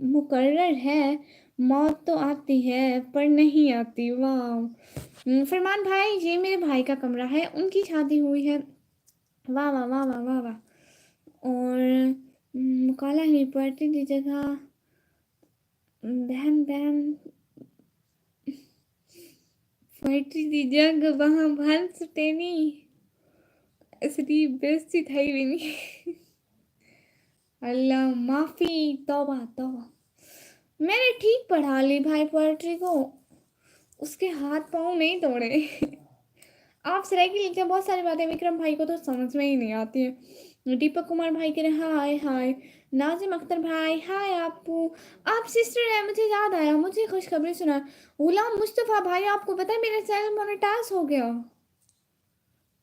मुकर्रर है। मौत तो आती है पर नहीं आती। वाह। फरमान भाई ये मेरे भाई का कमरा है, उनकी शादी हुई है। वाह वाह वाह वाह वाह वाह। और काला हुई पार्टी की जगह बहन बहन पार्टी की जगह वहाँ भान सुटेनी असली बेइज्जती થઈ भी नहीं। अल्लाह माफी। तौबा तौबा। मैंने ठीक पढ़ा ली भाई पोएट्री को, उसके हाथ पाँव नहीं तोड़े। आप सराय की लिखते हैं बहुत सारी बातें, विक्रम भाई को तो समझ में ही नहीं आती है। दीपक कुमार भाई कह रहे हैं हाय हाय। नाजिम अख्तर भाई हाय आपू। आप सिस्टर है मुझे याद आया, मुझे खुशखबरी सुना। गुलाम मुस्तफ़ा भाई आपको पता है मेरा चैनल मोनेटाइज हो गया।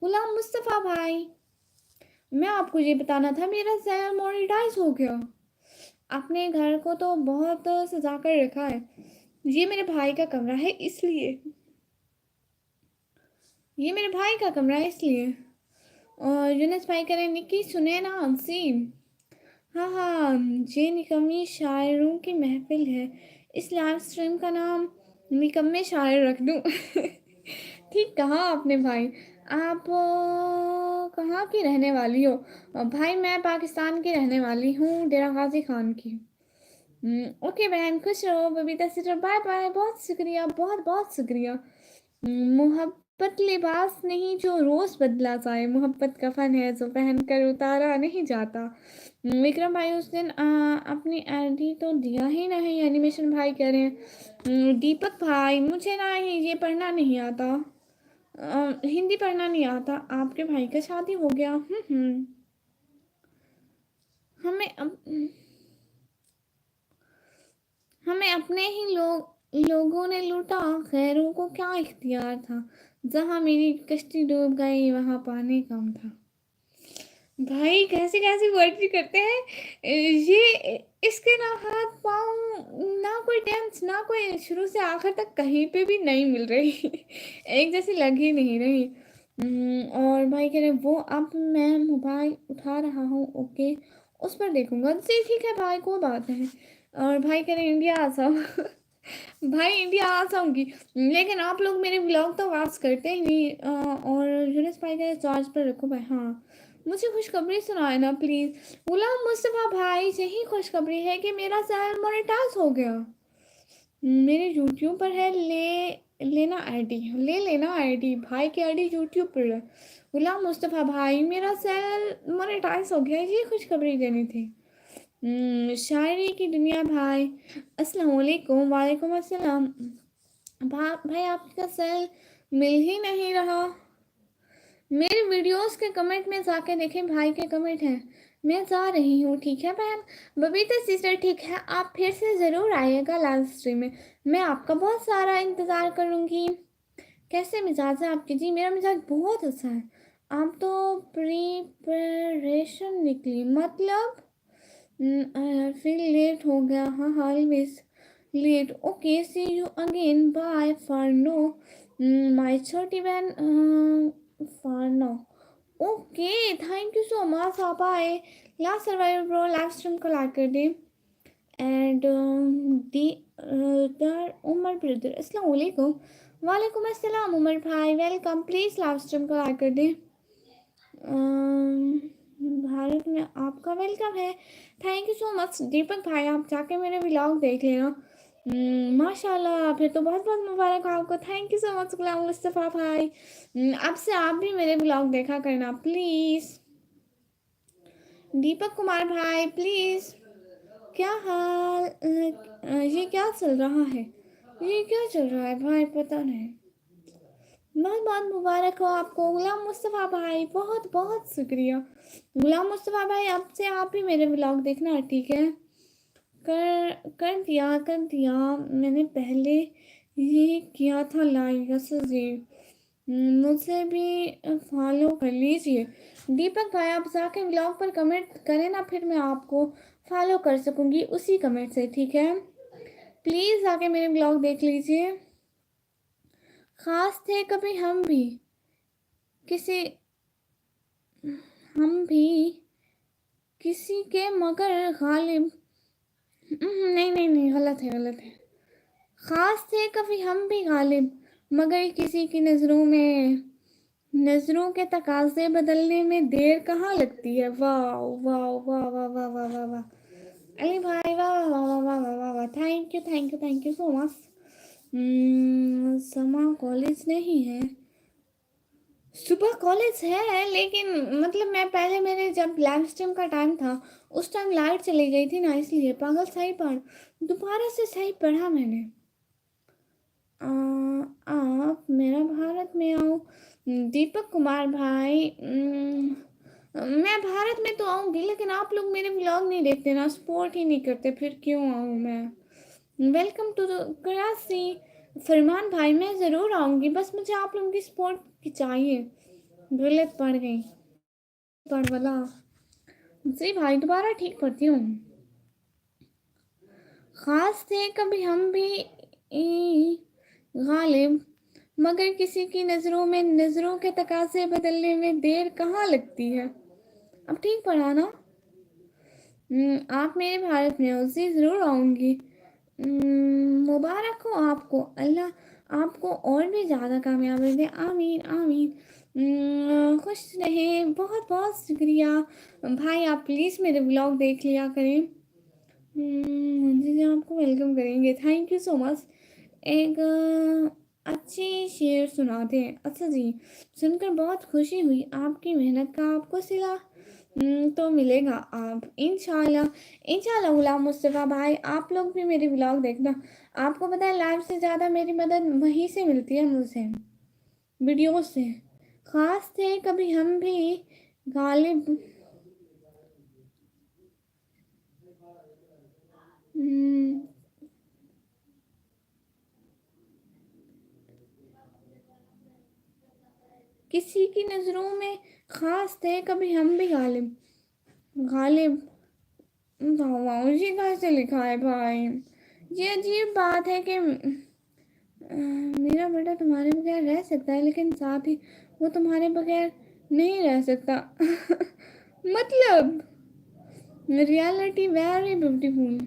गुलाम मुस्तफ़ा भाई मैं आपको ये बताना था मेरा चैनल मोनेटाइज हो गया। अपने घर को तो बहुत सजा कर रखा है। ये मेरे भाई का कमरा है इसलिए। ये मेरे भाई का कमरा है इसलिए। और यूनुस भाई कह रहे निक्की सुने ना हमसी। हाँ हाँ, ये निकम्मी शायरों की महफिल है। इस लाइव स्ट्रीम का नाम निकम्मे शायर रख दूँ। ठीक कहा आपने भाई। आप कहाँ की रहने वाली हो? भाई मैं पाकिस्तान की रहने वाली हूँ, डेरा गाजी खान की। ओके बहन खुश रहो। Babita sister bye bye. बहुत शुक्रिया, बहुत बहुत शुक्रिया। मोहब्बत लिबास नहीं जो रोज बदला जाए, मोहब्बत कफन है जो पहन कर उतारा नहीं जाता। विक्रम भाई उस दिन अपनी आईडी तो दिया ही नहीं। एनिमेशन भाई कह रहे हैं दीपक भाई मुझे ना ये पढ़ना नहीं आता। हिंदी पढ़ना नहीं आता। आपके भाई का शादी हो गया। हमें हमें अपने ही लोगों ने लूटा, खैरों को क्या इख्तियार था। जहाँ मेरी कश्ती डूब गई वहाँ पानी कम था। भाई कैसी कैसी वर्ड्स करते हैं ये। इसके ना हाथ पाँव ना कोई टेंस ना कोई शुरू से आखिर तक कहीं पे भी नहीं मिल रही। एक जैसी लग ही नहीं रही। और भाई कह रहे वो अब मैं मोबाइल उठा रहा हूँ ओके उस पर देखूंगा। जी ठीक है भाई कोई बात नहीं। और भाई कह रहे इंडिया आ जाओ। भाई इंडिया आ जाऊंगी लेकिन आप लोग मेरे ब्लॉग तो वॉच करते ही नहीं। और यूनुस भाई कह रहे चार्ज पर रखो भाई। हाँ मुझे खुशखबरी सुनाए ना प्लीज़। गुलाम मुस्तफ़ा भाई यही खुशखबरी है कि मेरा चैनल मोनेटाइज हो गया। मेरे यूट्यूब पर है, ले लेना आईडी। भाई की आईडी यूट्यूब पर है। गुलाम मुस्तफ़ा भाई मेरा चैनल मोनेटाइज हो गया, ये खुशखबरी देनी थी। शायरी की दुनिया भाई अस्सलाम वालेकुम। वालेकुम अस्सलाम। भाई आपका चैनल मिल ही नहीं रहा। मेरे वीडियोस के कमेंट में जाके देखें, भाई के कमेंट हैं। मैं जा रही हूँ ठीक है बहन। बबीता सिस्टर ठीक है, आप फिर से ज़रूर आइएगा लाइव स्ट्रीम में। मैं आपका बहुत सारा इंतज़ार करूँगी। कैसे मिजाज है आपके? जी मेरा मिजाज बहुत अच्छा है। आप तो प्रिपरेशन निकली मतलब फिर लेट हो गया। हाँ always late. Okay see you again bye for now. My छोटी बहन for now. Okay thank you so much. आप आए last survival bro live stream को लाइक कर दें। एंड दी उमर ब्रदर अस्सलाम वालेकुम। वालेकुम अस्सलाम उमर भाई वेलकम। प्लीज़ लाइव स्ट्रीम को लाइक कर दें। भारत में आपका वेलकम है। थैंक यू सो मच दीपक भाई। आप जाके मेरे व्लॉग देख लेना। माशाल्लाह, फिर तो बहुत-बहुत मुबारक हो आपको। थैंक यू सो मच गुलाम मुस्तफ़ा भाई। अब से आप भी मेरे व्लॉग देखा करना प्लीज़। दीपक कुमार भाई प्लीज़। क्या हाल ये क्या चल रहा है? ये क्या चल रहा है भाई, पता नहीं। बहुत-बहुत मुबारक हो आपको गुलाम मुस्तफ़ा भाई, बहुत-बहुत शुक्रिया। गुलाम मुस्तफ़ा भाई, अब से आप भी मेरे व्लॉग देखना, ठीक है? कर दिया मैंने पहले ये किया था लाइक। अच्छा जी, मुझसे भी फॉलो कर लीजिए। दीपक भाई, आप जाके ब्लॉग पर कमेंट करें ना, फिर मैं आपको फॉलो कर सकूंगी उसी कमेंट से, ठीक है? प्लीज़ आके मेरे ब्लॉग देख लीजिए। खास थे कभी किसी हम भी किसी के मगर गालिब। नहीं नहीं नहीं, गलत है गलत है। खास थे कभी हम भी गालिब, मगर किसी की नजरों के तकाजे बदलने में देर कहाँ लगती है। वाह वाह वाह वाह वाह वाह वाह वाह। अली भाई, वाह वाह वाह वाह वाह वाह वाह, thank you thank you thank you so much. समा कॉलेज नहीं है, सुबह कॉलेज है, लेकिन मतलब मैं पहले, मेरे जब लाइव स्ट्रीम का टाइम था उस टाइम लाइट चली गई थी ना, इसलिए। पागल, सही पढ़, दोबारा से सही पढ़ा मैंने। आप मेरा भारत में आओ। दीपक कुमार भाई, मैं भारत में तो आऊंगी, लेकिन आप लोग मेरे व्लॉग नहीं देखते ना, सपोर्ट ही नहीं करते, फिर क्यों आऊँ मैं। Welcome to Karachi. फरमान भाई, मैं ज़रूर आऊंगी, बस मुझे आप लोगों की सपोर्ट की चाहिए। गलत पढ़ गई, पढ़ वाला। जी भाई, दोबारा ठीक पढ़ती हूँ। खास थे कभी हम भी गालिब, मगर किसी की नज़रों में नज़रों के तकाजे बदलने में देर कहाँ लगती है। अब ठीक पढ़ा ना? आप मेरे भारत में हो जी, ज़रूर आऊँगी। मुबारक हो आपको, अल्लाह आपको और भी ज़्यादा कामयाबी दे, आमीन आमीन। खुश रहें, बहुत बहुत शुक्रिया। भाई, आप प्लीज़ मेरे ब्लॉग देख लिया करें। मुझे आपको वेलकम करेंगे, थैंक यू सो मच। एक अच्छी शेर सुनाते हैं। अच्छा जी, सुनकर बहुत खुशी हुई, आपकी मेहनत का आपको सिला तो मिलेगा आप इंशाल्लाह। इंशाल्लाह गुलाम मुस्तफ़ा भाई, आप लोग भी मेरी व्लॉग देखना। आपको पता है, लाइव से ज़्यादा मेरी मदद वहीं से मिलती है, मुझे वीडियो से। खास थे कभी हम भी गालिब। हम्म, किसी की नज़रों में खास थे कभी हम भी गालिब। गालिब, जी कहाँ से लिखा है भाई? ये अजीब बात है कि मेरा बेटा तुम्हारे बगैर रह सकता है, लेकिन साथ ही वो तुम्हारे बगैर नहीं रह सकता। मतलब रियलिटी वेरी ब्यूटीफुल।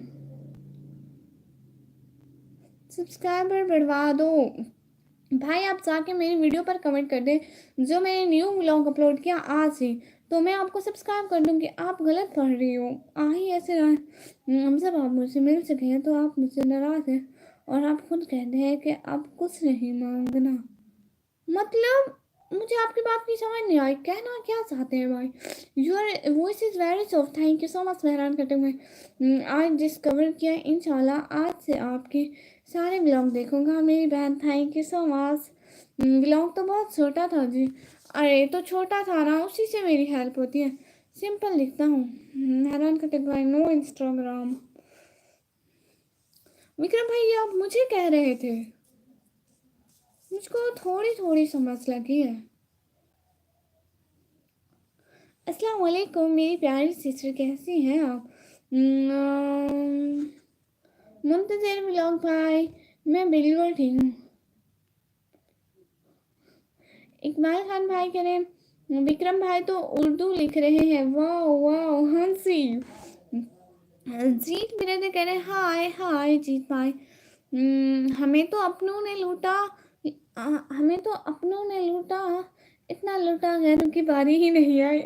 सब्सक्राइबर बढ़वा दो भाई, आप जाके मेरी वीडियो पर कमेंट कर दें जो मैंने न्यू व्लॉग अपलोड किया आज ही, तो मैं आपको सब्सक्राइब कर दूंगी। आप गलत पढ़ रही हो, आ ही ऐसे रहा। हम सब आप मुझसे मिल सके हैं तो आप मुझसे नाराज हैं, और आप खुद कहते हैं कि आप कुछ नहीं मांगना। मतलब मुझे आपकी बात की समझ नहीं आई, कहना क्या चाहते हैं भाई? Your voice is very soft, thank you so much Mehran करते हुए। आज डिस्कवर किया, इंशाल्लाह आज से आपके सारे ब्लॉग देखूंगा मेरी बहन, thank you so much. Blog तो बहुत छोटा था जी। अरे तो छोटा था ना, उसी से मेरी हेल्प होती है, सिंपल लिखता हूँ। मेहरान करते हुए, नो इंस्टाग्राम। विक्रम भाई, आप मुझे कह रहे थे? मुझको थोड़ी थोड़ी समझ लगी है। अस्सलाम वालेकुम मेरी प्यारी सिस्टर, कैसी हैं आप? मुंतज़िर व्लॉग भाई, मैं बिल्कुल ठीक हूँ। इकबाल खान भाई कह रहे हैं विक्रम भाई तो उर्दू लिख रहे हैं, वाह वाह हंसी। जीत बिरदे कह रहे हैं हाय हाय जीत भाई। हमें तो अपनों ने लूटा, हमें तो अपनों ने लूटा, इतना लूटा गैरों की बारी ही नहीं आई।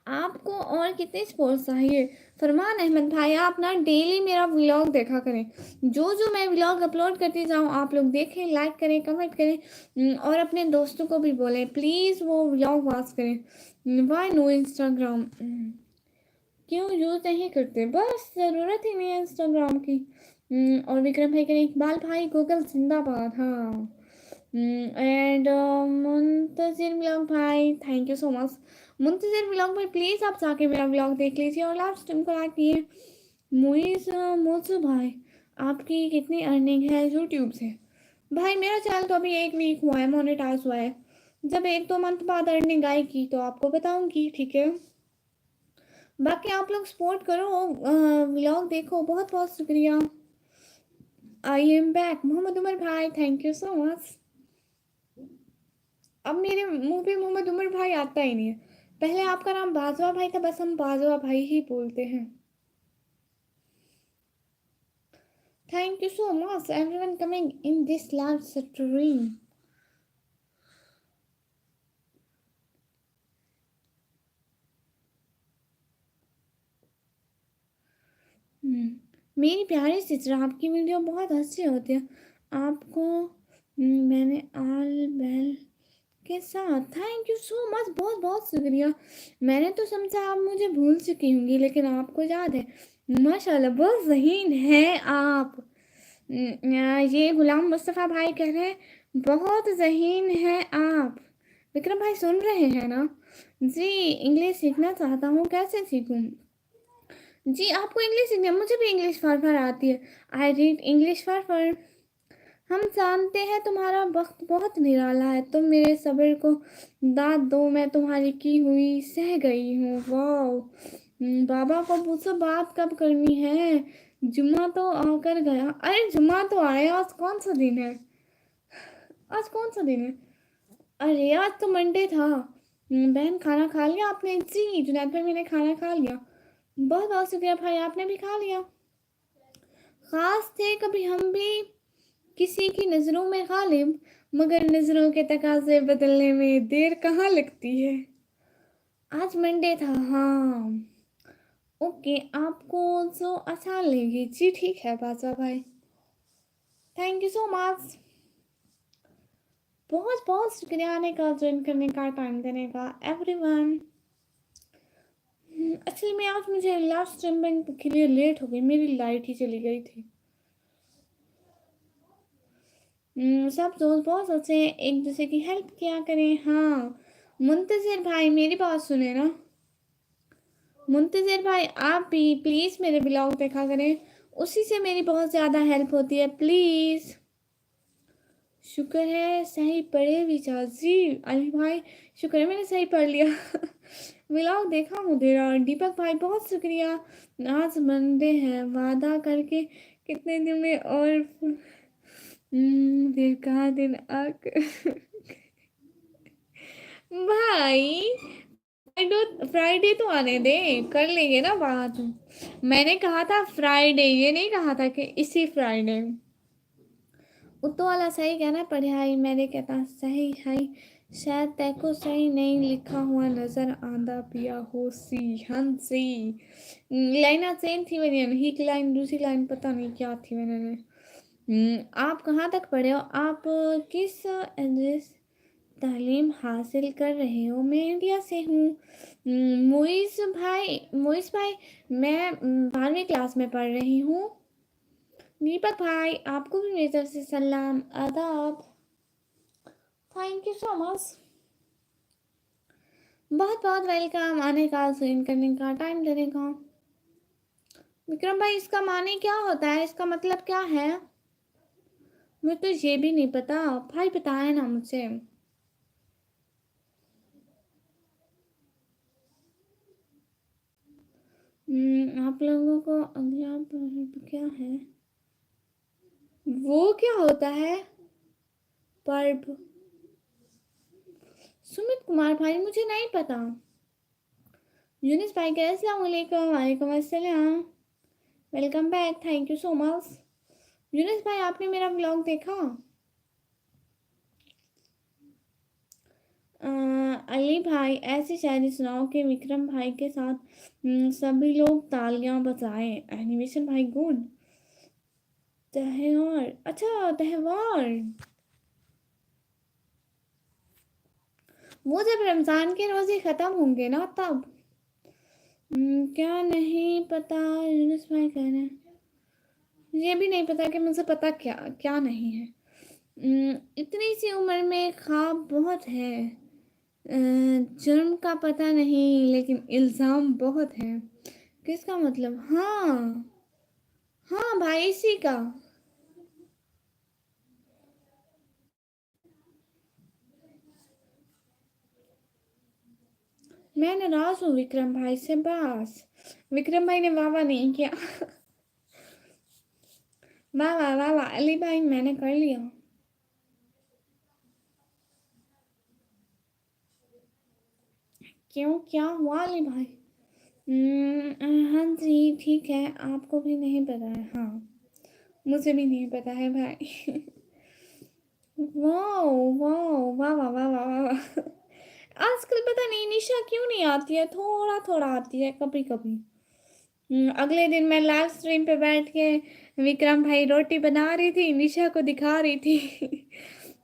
आपको और कितने स्पोर्ट्स चाहिए? फरमान अहमद भाई, आप ना डेली मेरा व्लॉग देखा करें। जो जो मैं व्लॉग अपलोड करती जाऊँ आप लोग देखें, लाइक करें, कमेंट करें, और अपने दोस्तों को भी बोलें प्लीज़ वो व्लॉग वॉच करें। वाई नो इंस्टाग्राम, क्यों यूज़ नहीं करते? बस ज़रूरत ही नहीं है इंस्टाग्राम की। और विक्रम भाई करें, इकबाल भाई गूगल जिंदाबाद। हाँ। एंड मुंतजिर व्लॉग भाई, thank you so much. Muntazir vlog भाई प्लीज़ आप जाके मेरा व्लॉग देख लीजिए और लास्ट टाइम को लाइक किए। मुइज़ मोसू भाई, आपकी कितनी अर्निंग है यूट्यूब से? भाई मेरा चैनल तो अभी 1 वीक हुआ है, मोनेटाइज हुआ है। जब 1-2 मंथ बाद अर्निंग आएगी तो आपको बताऊंगी, ठीक है? बाकी आप लोग सपोर्ट करो, व्लॉग देखो। बहुत बहुत शुक्रिया। I am back Mohammad Umar भाई, थैंक यू सो मच। अब मेरे मुंह पे मोहम्मद उमर भाई आता ही नहीं है। पहले आपका नाम बाजवा भाई था, बस हम बाजवा भाई ही बोलते हैं। Thank you so much everyone coming in this live stream. मेरी प्यारी सिस्टर, आपकी वीडियो बहुत अच्छी होती है। आपको मैंने ऑल बेल के साथ, थैंक यू सो मच, बहुत बहुत शुक्रिया। मैंने तो समझा आप मुझे भूल चुकी होंगी, लेकिन आपको याद है। माशाल्लाह बहुत ज़हीन है आप। ये गुलाम मुस्तफ़ा भाई कह रहे हैं बहुत ज़हीन है आप। विक्रम भाई सुन रहे हैं ना? जी, इंग्लिश सीखना चाहता हूँ, कैसे सीखूँ? जी आपको इंग्लिश सीखना है? मुझे भी इंग्लिश फर आती है। आई रीड इंग्लिश फर। हम जानते हैं तुम्हारा वक्त बहुत निराला है, तुम मेरे सब्र को दाद दो, मैं तुम्हारी की हुई सह गई हूँ। वाह। बाबा को पूछो बात कब करनी है, जुम्मा तो आकर गया। अरे जुम्मा तो आया, आज कौन सा दिन है? आज कौन सा दिन है? अरे आज तो मंडे था। बहन खाना खा लिया आपने? जी जुनैद भाई मैंने खाना खा लिया। बहुत बहुत शुक्रिया भाई, आपने भी खा लिया। खास थे कभी हम भी किसी की नज़रों में गालिब, मगर नज़रों के तकाज़े बदलने में देर कहाँ लगती है। आज मंडे था, हाँ। ओके, आपको जो अच्छा लगे। जी ठीक है बादशाह भाई, थैंक यू सो मच। बहुत बहुत शुक्रिया आने का, ज्वाइन करने का, टाइम देने का एवरीवन। एक्चुअली मैं आज मुझे लास्ट टाइम के लिए लेट हो गई, मेरी लाइट ही चली गई थी। सब दोस्त बहुत अच्छे हैं, एक दूसरे की हेल्प किया करें। हाँ मुंतजिर भाई मेरी बात सुने ना। मुंतजिर भाई आप भी प्लीज़ मेरे ब्लॉग देखा करें, उसी से मेरी बहुत ज़्यादा हेल्प होती है, प्लीज़। शुक्र है सही पढ़े विचार। जी अली भाई शुक्र है मैंने सही पढ़ लिया। व्लॉग देखा मुझे। दीपक भाई बहुत शुक्रिया। आज मंडे है, वादा करके कितने दिन में, और फिर कहा दिन भाई फ्राइडे तो आने दे, कर लेंगे ना बात। मैंने कहा था फ्राइडे, ये नहीं कहा था कि इसी फ्राइडे। उत्तो वाला सही कहना, पढ़ाई मैंने कहता सही है, शायद तैको सही नहीं लिखा हुआ नजर आंदा पिया हो सी हंसी। लाइन सेम थी मेरी, एक लाइन दूसरी लाइन पता नहीं क्या थी मैंने। आप कहाँ तक पढ़े हो? आप किस एड्रेस तालीम हासिल कर रहे हो? मैं इंडिया से हूँ। मोइस भाई मैं 12वीं क्लास में पढ़ रही हूँ। दीपक भाई आपको भी मेरी तरफ से सलाम आदाब, थैंक यू सो मच। बहुत बहुत वेलकम आने का, ज्वाइन करने का, टाइम देने का। विक्रम भाई इसका माने क्या होता है, इसका मतलब क्या है? मुझे तो ये भी नहीं पता, भाई बताए ना मुझे। आप लोगों को अगला पर्व क्या है? वो क्या होता है पर्व? सुमित कुमार भाई मुझे नहीं पता। यूनिस भाई के अस्सलाम वालेकुम। वालेकुम अस्सलाम, welcome back, thank you so much. Younis भाई आपने मेरा ब्लॉग देखा? अ, अली भाई ऐसी शायरी सुनाओ कि विक्रम भाई के साथ सभी लोग तालियां बजाएं। एनिमेशन भाई गुड। त्योहार, अच्छा त्योहार, वो जब रमजान के रोजे खत्म होंगे ना तब। क्या नहीं पता, यूनुस भाई कह रहे हैं। ये भी नहीं पता कि मुझे पता क्या क्या नहीं है। इतनी सी उम्र में ख्वाब बहुत है। जुर्म का पता नहीं लेकिन इल्ज़ाम बहुत है। किसका मतलब? हाँ, हाँ भाई इसी का। मैं नाराज हूँ विक्रम भाई से बस। विक्रम भाई ने वाह वाह नहीं किया। वाह वाह वाह वाह, अली भाई मैंने कर लिया। क्यों, क्या हुआ अली भाई? हाँ जी ठीक है, आपको भी नहीं पता है? हाँ, मुझे भी नहीं पता है भाई। वाह वाह वाह वाह वाह वाह वाह वाह। आजकल पता नहीं निशा क्यों नहीं आती है, थोड़ा थोड़ा आती है कभी कभी। अगले दिन मैं लाइव स्ट्रीम पे बैठ के विक्रम भाई रोटी बना रही थी, निशा को दिखा रही थी।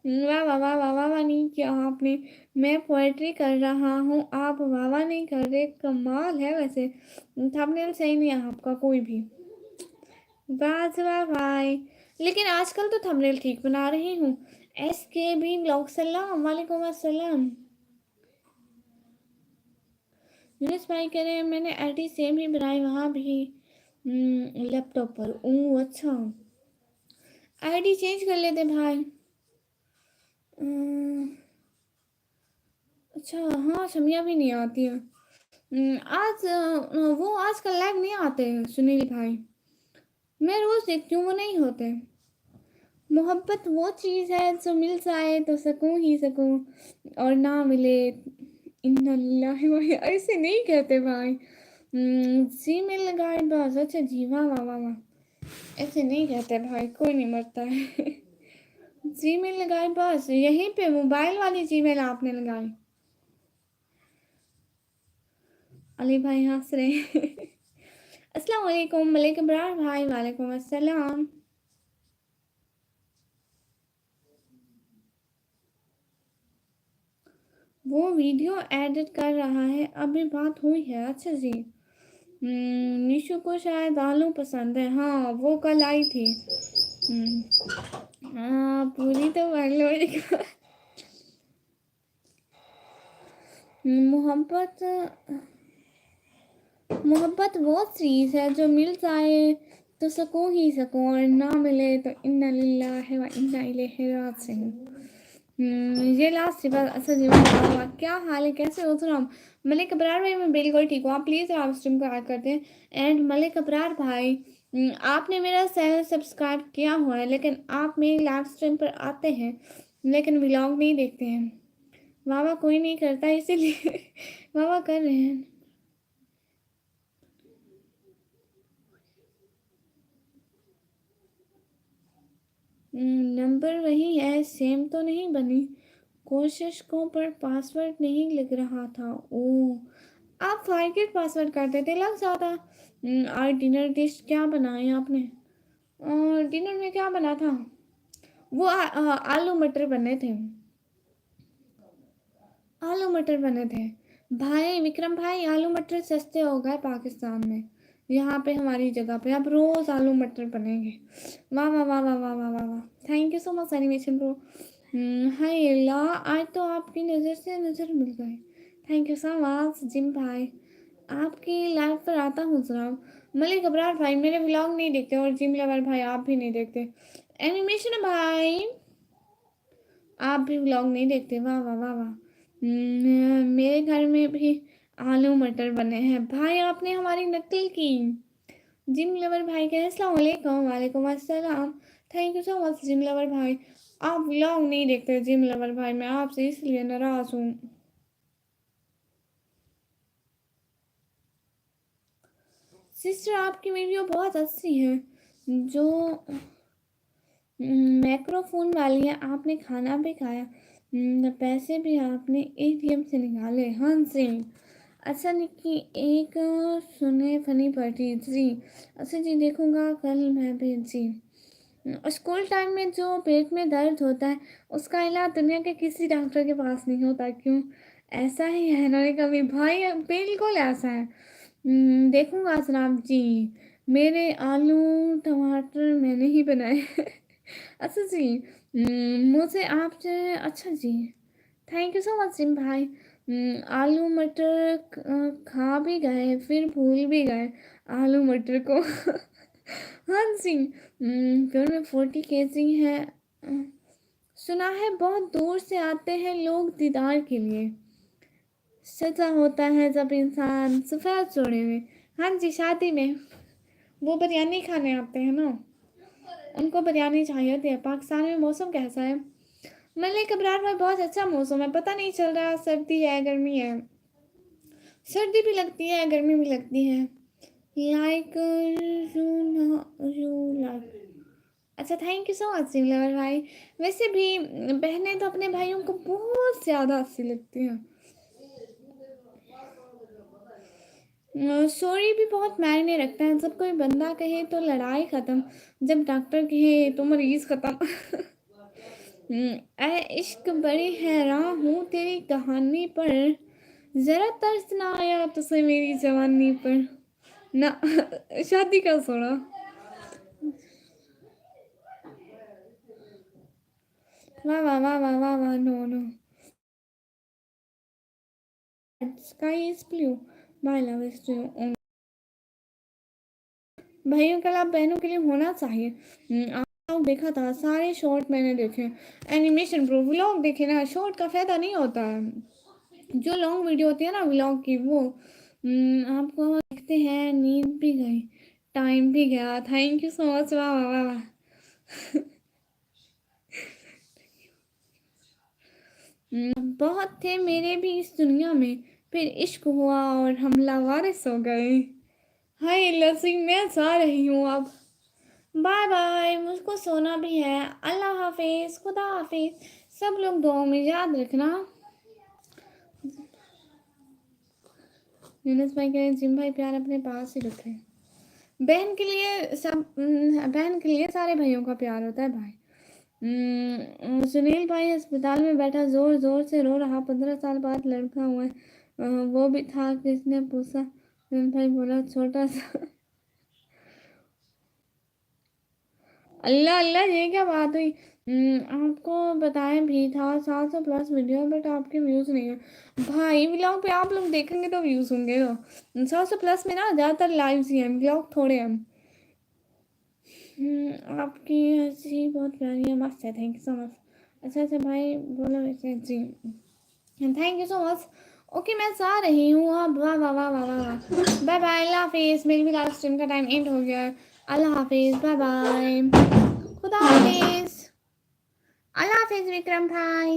वाह वाह वाह वाह वाह वाह नहीं किया आपने। मैं पोएट्री कर रहा हूँ, आप वाह वाह नहीं कर रहे, कमाल है वैसे। थंबनेल सही नहीं है आपका कोई भी। वाह भाई, लेकिन आजकल तो थंबनेल ठीक बना रही हूँ। एस के बी ब्लॉग, सलाम वालेकुम अस्सलाम। यूनुस भाई कह रहे हैं मैंने आईडी सेम ही बनाई, वहाँ भी लैपटॉप पर। ओह अच्छा, आईडी चेंज कर लेते भाई। अम्म, अच्छा हाँ, शमिया भी नहीं आती है। आज वो आजकल लाइव नहीं आते हैं सुनील भाई। मैं रोज देखती हूँ, वो नहीं होते। मोहब्बत वो चीज़ है जो मिल जाए तो सकूं ही सकूं, और ना मिले इन्ना लिल्लाहि व इन्ना, ऐसे नहीं कहते भाई। जी मिल गए बस। अच्छा जी, वाह वाह वाह वाह, ऐसे नहीं कहते भाई, कोई नहीं मरता है। जी मेल लगाए बस, यहीं पे मोबाइल वाली जी मेल आपने लगाई। अली भाई हंस रहे हैं। अस्सलाम वालेकुम मलिक इब्रार भाई, वालेकुम अस्सलाम। वो वीडियो एडिट कर रहा है, अभी बात हुई है। अच्छा जी। निशु को शायद आलू पसंद है, हाँ वो कल आई थी। हाँ पूरी तो कर लो। मोहब्बत, मोहब्बत वो चीज़ है जो मिल जाए तो सकूं ही सकूं, और ना मिले तो इन्ना लिल्लाहि व इन्ना इलैहि राजिऊन। ये लास्ट जी बात। अच्छा जी, वाह, क्या हाल है, कैसे हो सुनाम? मलिक अबरार भाई मैं बिल्कुल ठीक हूँ, आप प्लीज़ आप स्ट्रीम को ऐड करते हैं। एंड मलिक अबरार भाई, आपने मेरा चैनल सब्सक्राइब किया हुआ है, लेकिन आप मेरी लाइव स्ट्रीम पर आते हैं लेकिन व्लॉग नहीं देखते हैं। वाह वाह कोई नहीं करता इसीलिए। वाह वाह कर रहे हैं। नंबर वही है, सेम तो नहीं बनी कोशिश को, पर पासवर्ड नहीं लग रहा था। ओह, आप फॉरगेट पासवर्ड कर देते, लग जाता। और डिनर डिश क्या बनाए आपने? डिनर में क्या बना था? वो आलू मटर बने थे। आलू मटर बने थे। भाई विक्रम भाई, आलू मटर सस्ते हो गए पाकिस्तान में। यहाँ पे हमारी जगह पे अब रोज आलू मटर बनेंगे। वाह वाह वाह वाह वाह वाह वाह वाह, thank you so much animation bro. हाय अल्लाह, आज तो आपकी नज़र से नज़र मिल गए। Thank you so much Jim भाई, आपकी लाइव पर आता हूँ जरा। मलिक अबरार भाई मेरे व्लॉग नहीं देखते, और जिम लवर भाई आप भी नहीं देखते। एनिमेशन भाई आप भी व्लॉग नहीं देखते, वाह वाह वाह वाह। मेरे घर में भी आलू मटर बने हैं भाई, आपने हमारी नकल की। जिम लवर भाई कह अस्सलाम वालेकुम, वालेकुम अस्सलाम। Thank you so much gym lover भाई। आप व्लॉग नहीं देखते जिम लवर भाई, मैं आपसे इसलिए नाराज हूँ। सिस्टर आपकी वीडियो बहुत अच्छी है, जो मैक्रोफोन वाली है, आपने खाना भी खाया। पैसे भी आपने एटीएम से निकाले। हाँ जी। अच्छा निक्की, एक सुने फनी पार्टी जी। अच्छा जी, देखूंगा कल मैं भी जी। स्कूल टाइम में जो पेट में दर्द होता है उसका इलाज दुनिया के किसी डॉक्टर के पास नहीं होता, क्यों? ऐसा ही है ना कभी भाई, बिल्कुल ऐसा है। देखूंगा जनाब जी। मेरे आलू टमाटर मैंने ही बनाए। अच्छा जी। मुझे आपसे अच्छा जी। Thank you so much Jim भाई। आलू मटर खा भी गए फिर भूल भी गए आलू मटर को। हाँ जी। घर में 40 kg है। सुना है बहुत दूर से आते हैं लोग दीदार के लिए। सजा होता है जब इंसान सफ़ेद जोड़े में। हाँ जी, शादी में वो बिरयानी खाने आते हैं ना, उनको बिरयानी चाहिए होती है। पाकिस्तान में मौसम कैसा है? मलिक अबरार भाई, बहुत अच्छा मौसम है, पता नहीं चल रहा सर्दी है गर्मी है। सर्दी भी लगती है गर्मी भी लगती है। Like you like. अच्छा, थैंक यू सो मच सिंगलर भाई। वैसे भी बहनें तो अपने भाइयों को बहुत ज़्यादा अच्छी लगती हैं। सॉरी भी बहुत मायने रखता है। जब कोई बंदा कहे तो लड़ाई ख़त्म, जब डॉक्टर कहे तो मरीज़ ख़त्म। ऐ इश्क बड़ी हैरान हूँ तेरी कहानी पर, ज़रा तरस ना आया तुझे मेरी जवानी पर ना। शादी का सोना। वाह वाह वाह वाह वाह वाह, no no. Sky is blue, my love is too. भाइयों का लाभ बहनों के लिए होना चाहिए। आप देखा था सारे शॉर्ट मैंने देखे। एनिमेशन प्रो व्लॉग देखे ना, शॉर्ट का फ़ायदा नहीं होता है। जो लॉन्ग वीडियो होती है ना व्लॉग की, वो आपको देखते हैं नींद भी गई, टाइम भी गया। Thank you so much. वाह वाह वाह वाह। बहुत थे मेरे भी इस दुनिया में, फिर इश्क हुआ और हम लावारिस हो गए। हाय लसी, मैं जा रही हूँ अब। बाय बाय, मुझको सोना भी है। अल्लाह हाफिज, खुदा हाफिज। सब लोग दुआओं में याद रखना। यूनुस भाई कह रहे हैं, जिम भाई प्यार अपने पास ही रखे। बहन के लिए सब बहन के लिए सारे भाइयों का प्यार होता है भाई। सुनील भाई अस्पताल में बैठा जोर जोर से रो रहा, 15 साल बाद लड़का हुआ है। वो भी था, किसने पूछा? सुनील भाई बोला छोटा सा। अल्लाह अल्लाह, ये क्या बात हुई? आपको बताया भी था 700+ वीडियो, बट आपके व्यूज़ नहीं है भाई। व्लॉग पे आप लोग देखेंगे तो व्यूज़ होंगे। तो 700+ में ना ज़्यादातर लाइव्स ही हैं, व्लॉग थोड़े हैं। आपकी हंसी बहुत प्यारी है, मस्त है। Thank you so much. अच्छा अच्छा भाई बोलो वैसे जी। Thank you so much. Okay, मैं जा रही हूँ अब। वाह वाह वाह वाह वाह वाह। बाय बाय, अल्लाह हाफिज़। मेरी भी लाइव स्ट्रीम का टाइम एंड हो गया है। अल्लाह हाफिज़, बाय बाय, खुदा हाफिज़। अल्लाह हाफिज़ विक्रम भाई।